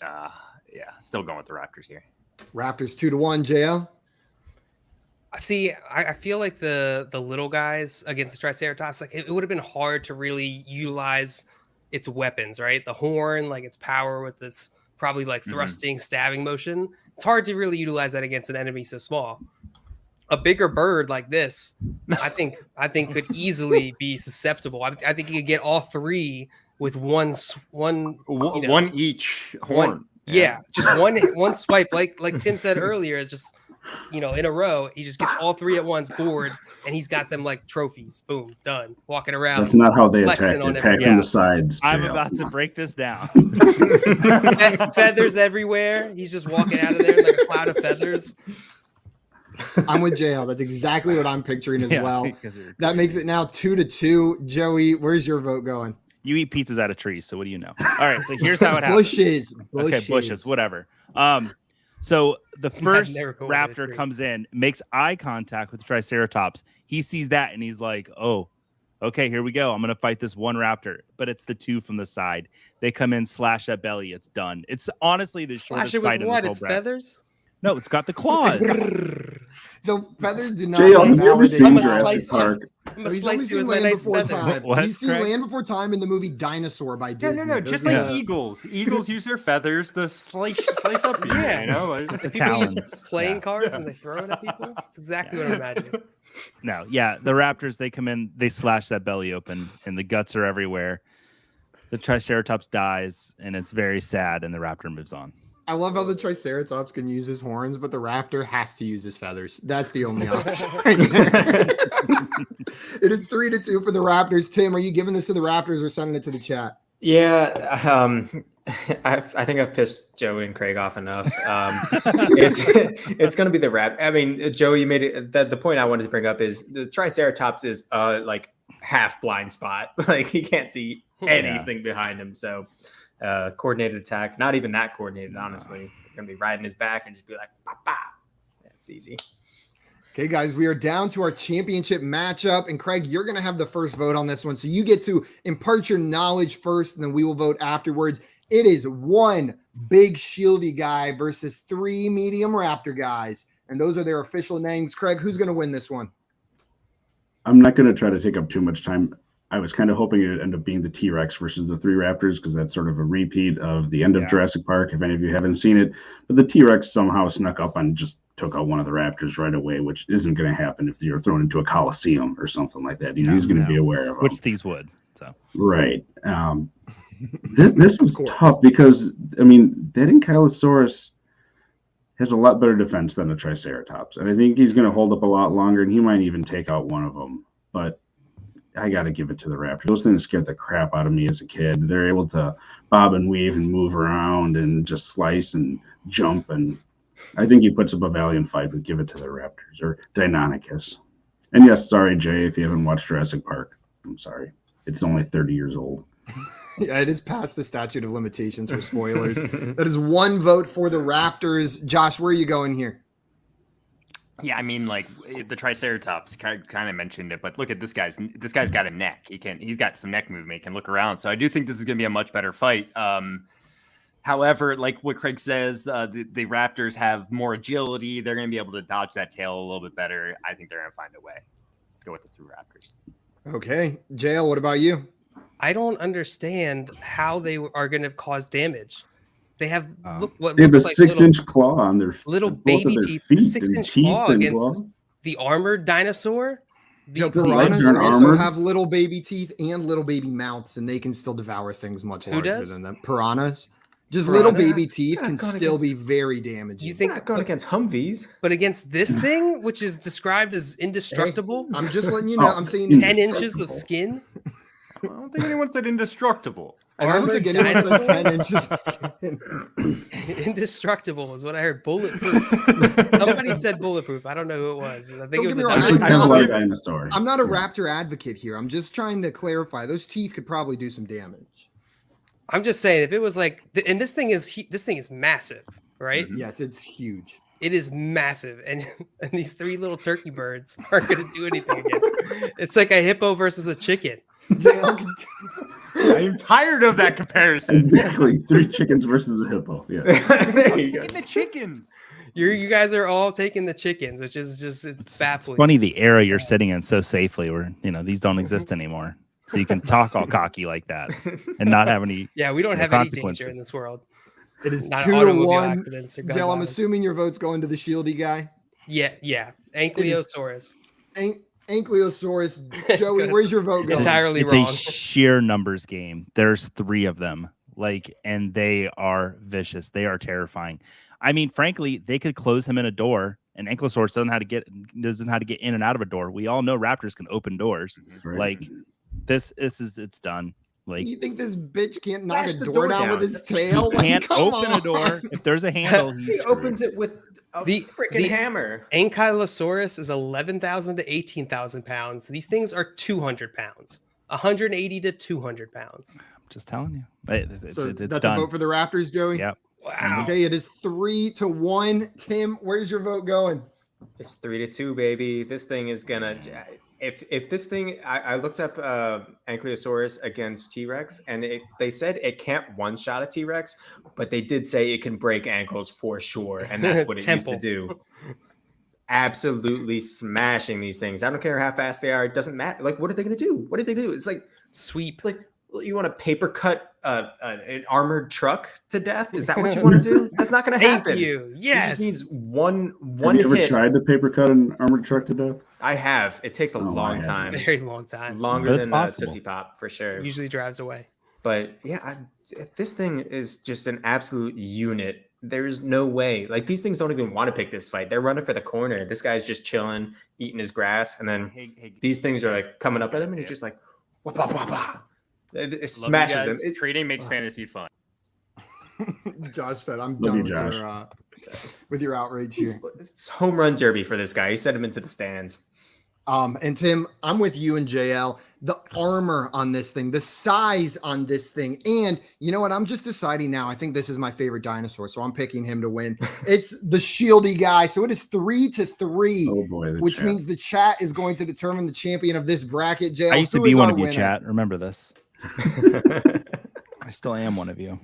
yeah, still going with the Raptors here. Raptors 2-1. JL? See, I feel like the little guys against the Triceratops, like it would have been hard to really utilize its weapons, right? The horn, like its power with this probably like thrusting, stabbing motion. It's hard to really utilize that against an enemy so small. A bigger bird like this, I think could easily be susceptible. I think you could get all 3 with one One each horn. Just one swipe. Like Tim said earlier, it's just in a row. He just gets all 3 at once, bored, and he's got them like trophies. Boom, done. Walking around. That's not how they attack. flexing They on attack everyone. from the sides. I'm JL. about to break this down. Feathers everywhere. He's just walking out of there like a cloud of feathers. I'm with JL. That's exactly what I'm picturing as Yeah, well. because you're That makes it now 2-2. Joey, where's your vote going? You eat pizzas out of trees, so what do you know? All right, so here's how it happens. Bushes, whatever. So the first never go over the raptor tree. comes in, makes eye contact with the Triceratops. He sees that and he's like, "Oh, okay, here we go. I'm gonna fight this one raptor." But it's the 2 from the side. They come in, slash that belly. It's done. It's honestly the Slash shortest it fight with in what? this It's whole bracket. feathers? No, it's got the claws. So feathers do not JL, have you ever validate. seen I'm a Jurassic slice. Park? I'm gonna He's only slice you seen with my Land nice Before feathers. Time. What, He's seen Craig? Land Before Time in the movie Dinosaur by Disney. No, Those just are like the- eagles. Eagles use their feathers to slice up. Yeah. You know, like, The People use talons. playing Yeah. cards and they throw it at people. That's exactly what I'm imagining. No, yeah, the raptors, they come in, they slash that belly open, and the guts are everywhere. The Triceratops dies, and it's very sad, and the raptor moves on. I love how the Triceratops can use his horns, but the raptor has to use his feathers. That's the only option. Right there. It is 3-2 for the Raptors. Tim, are you giving this to the Raptors or sending it to the chat? Yeah, I think I've pissed Joey and Craig off enough. It's going to be the rap. I mean, Joey, you made it. The point I wanted to bring up is the Triceratops is like half blind spot. Like he can't see anything behind him. So coordinated attack, not even that coordinated. Honestly, you're going to be riding his back and just be like, "Bah, bah." That's easy. Okay, guys, we are down to our championship matchup. And Craig, you're going to have the first vote on this one. So you get to impart your knowledge first, and then we will vote afterwards. It is one big shieldy guy versus 3 medium raptor guys. And those are their official names. Craig, who's going to win this one? I'm not going to try to take up too much time. I was kind of hoping it would end up being the T-Rex versus the 3 Raptors because that's sort of a repeat of the end of Jurassic Park, if any of you haven't seen it. But the T-Rex somehow snuck up and just took out one of the Raptors right away, which isn't going to happen if you're thrown into a Coliseum or something like that. He's going to be aware of them. Which these would. So Right. This is tough because, I mean, that Ankylosaurus has a lot better defense than the Triceratops. And I think he's going to hold up a lot longer, and he might even take out one of them. But I got to give it to the Raptors. Those things scared the crap out of me as a kid. They're able to bob and weave and move around and just slice and jump. And I think he puts up a valiant fight, but give it to the Raptors or Deinonychus. And yes, sorry, Jay, if you haven't watched Jurassic Park. I'm sorry. It's only 30 years old. Yeah, it is past the statute of limitations for spoilers. That is 1 vote for the Raptors. Josh, where are you going here? Yeah, I mean, like the Triceratops kind of mentioned it, but look at this guy's got a neck. He's got some neck movement. He can look around. So I do think this is going to be a much better fight. However, like what Craig says, the Raptors have more agility. They're going to be able to dodge that tail a little bit better. I think they're going to find a way. Go with the 3 Raptors. Okay, JL, what about you? I don't understand how they are going to cause damage. They have what they have looks a like 6-inch claw on their little both baby of their teeth. feet 6-inch claw against claw. the armored dinosaur. The Piranhas aren't also armored. have little baby teeth and little baby mouths, and they can still devour things much Who larger does? than them. Piranhas. Just Piranha? little baby teeth Yeah, can going still against- be very damaging. You think Not going against Humvees. But against this thing, which is described as indestructible, I'm just letting you know. Oh, I'm saying 10 inches of skin. I don't think anyone said indestructible. And I don't think armored anyone said dinosaur? 10 inches of skin. Indestructible is what I heard. Bulletproof. Somebody said bulletproof. I don't know who it was. I think Don't it was get a me wrong, dinosaur. I don't I'm like not- dinosaurs. I'm not a raptor advocate here. I'm just trying to clarify. Those teeth could probably do some damage. I'm just saying, if it was like, and this thing is massive, right? Yes, it's huge. It is massive, and these 3 little turkey birds aren't going to do anything against it. It's like a hippo versus a chicken. JL can I'm tired of that comparison. Exactly. 3 chickens versus a hippo. Yeah. There you go. Look at the chickens. You guys are all taking the chickens, which is just it's it's baffling. funny the era you're sitting in so safely where, these don't exist anymore. So you can talk all cocky like that and not have any. Yeah, we don't No have any consequences. danger in this world. It is Not 2 to automobile 1. accidents or gun Jill, I'm violence. assuming your vote's going to the shieldy guy. Yeah. Ankylosaurus. Ankylosaurus. Joey, where's your vote going? Entirely It's wrong. a sheer numbers game. There's 3 of them, and they are vicious. They are terrifying. I mean, frankly, they could close him in a door, and Ankylosaurus doesn't know how to get in and out of a door. We all know raptors can open doors. Right. It's done. Like, You think this bitch can't knock Smash a the door door down down. with his he tail? Like, can't come open on. a door. If there's a handle, He he's opens it with a The- freaking the- hammer. Ankylosaurus is 11,000 to 18,000 pounds. These things are 200 pounds, 180 to 200 pounds. I'm just telling you. It's So that's done. a vote for the Raptors, Joey? Yep. Wow. Okay, it is 3 to 1. Tim, where's your vote going? It's 3 to 2, baby. This thing is gonna. If this thing, I looked up Ankylosaurus against T-Rex, and they said it can't one-shot a T-Rex, but they did say it can break ankles for sure, and that's what it used to Temple. do. Absolutely smashing these things. I don't care how fast they are; it doesn't matter. Like, what are they gonna do? What are they gonna do? It's like Sweep. you want to paper cut an armored truck to death? Is that what you want to do? That's not gonna Thank happen. you. It Yes. just needs one Have you ever hit. tried to paper cut an armored truck to death? I have. It takes a Oh, I long haven't. time. Very long time. Longer But it's than possible. Tootsie Pop for sure. Usually drives away. But yeah, this thing is just an absolute unit. There's no way. Like, these things don't even want to pick this fight. They're running for the corner. This guy's just chilling, eating his grass, and then Hey, these things are like coming up at him, and he's just like, wah, wah, wah, wah. It love you smashes him. guys. Trading makes fantasy fun. Josh said, I'm Love done you, with your outrage here. It's home run derby for this guy. He sent him into the stands. And Tim, I'm with you and JL. The armor on this thing, the size on this thing, and you know what? I'm just deciding now. I think this is my favorite dinosaur, so I'm picking him to win. It's the shieldy guy. So it is 3 to 3, Oh boy, the which chat. means the chat is going to determine the champion of this bracket. JL, I used to who be is one our of you, winner? chat. Remember this. I still am one of you.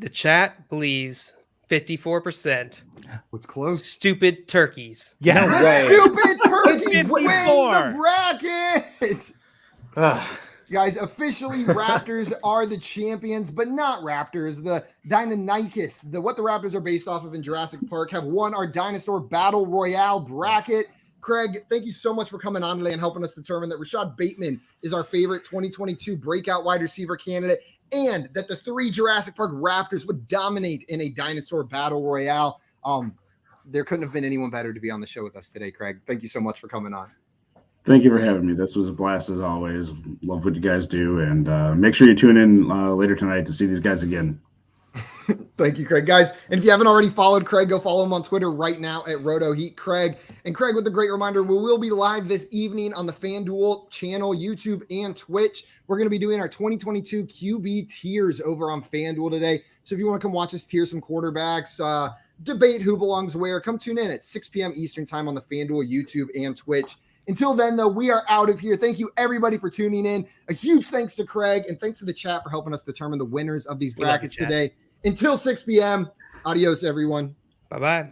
The chat believes 54% What's close? stupid turkeys. Yeah. The Right. stupid turkeys win 54. the bracket. Guys, officially Raptors are the champions, but not Raptors. The Deinonychus, what the Raptors are based off of in Jurassic Park, have won our Dinosaur Battle Royale bracket. Craig, thank you so much for coming on today and helping us determine that Rashod Bateman is our favorite 2022 breakout wide receiver candidate, and that the 3 Jurassic Park Raptors would dominate in a Dinosaur Battle Royale. There couldn't have been anyone better to be on the show with us today, Craig. Thank you so much for coming on. Thank you for having me. This was a blast as always. Love what you guys do, and make sure you tune in later tonight to see these guys again. Thank you, Craig. Guys, and if you haven't already followed Craig, go follow him on Twitter right now at RotoHeatCraig. And Craig, with a great reminder, we will be live this evening on the FanDuel channel, YouTube, and Twitch. We're going to be doing our 2022 QB tiers over on FanDuel today. So if you want to come watch us tier some quarterbacks, debate who belongs where, come tune in at 6 p.m. Eastern time on the FanDuel, YouTube, and Twitch. Until then, though, we are out of here. Thank you, everybody, for tuning in. A huge thanks to Craig, and thanks to the chat for helping us determine the winners of these brackets today. Until 6 p.m., adios, everyone. Bye-bye.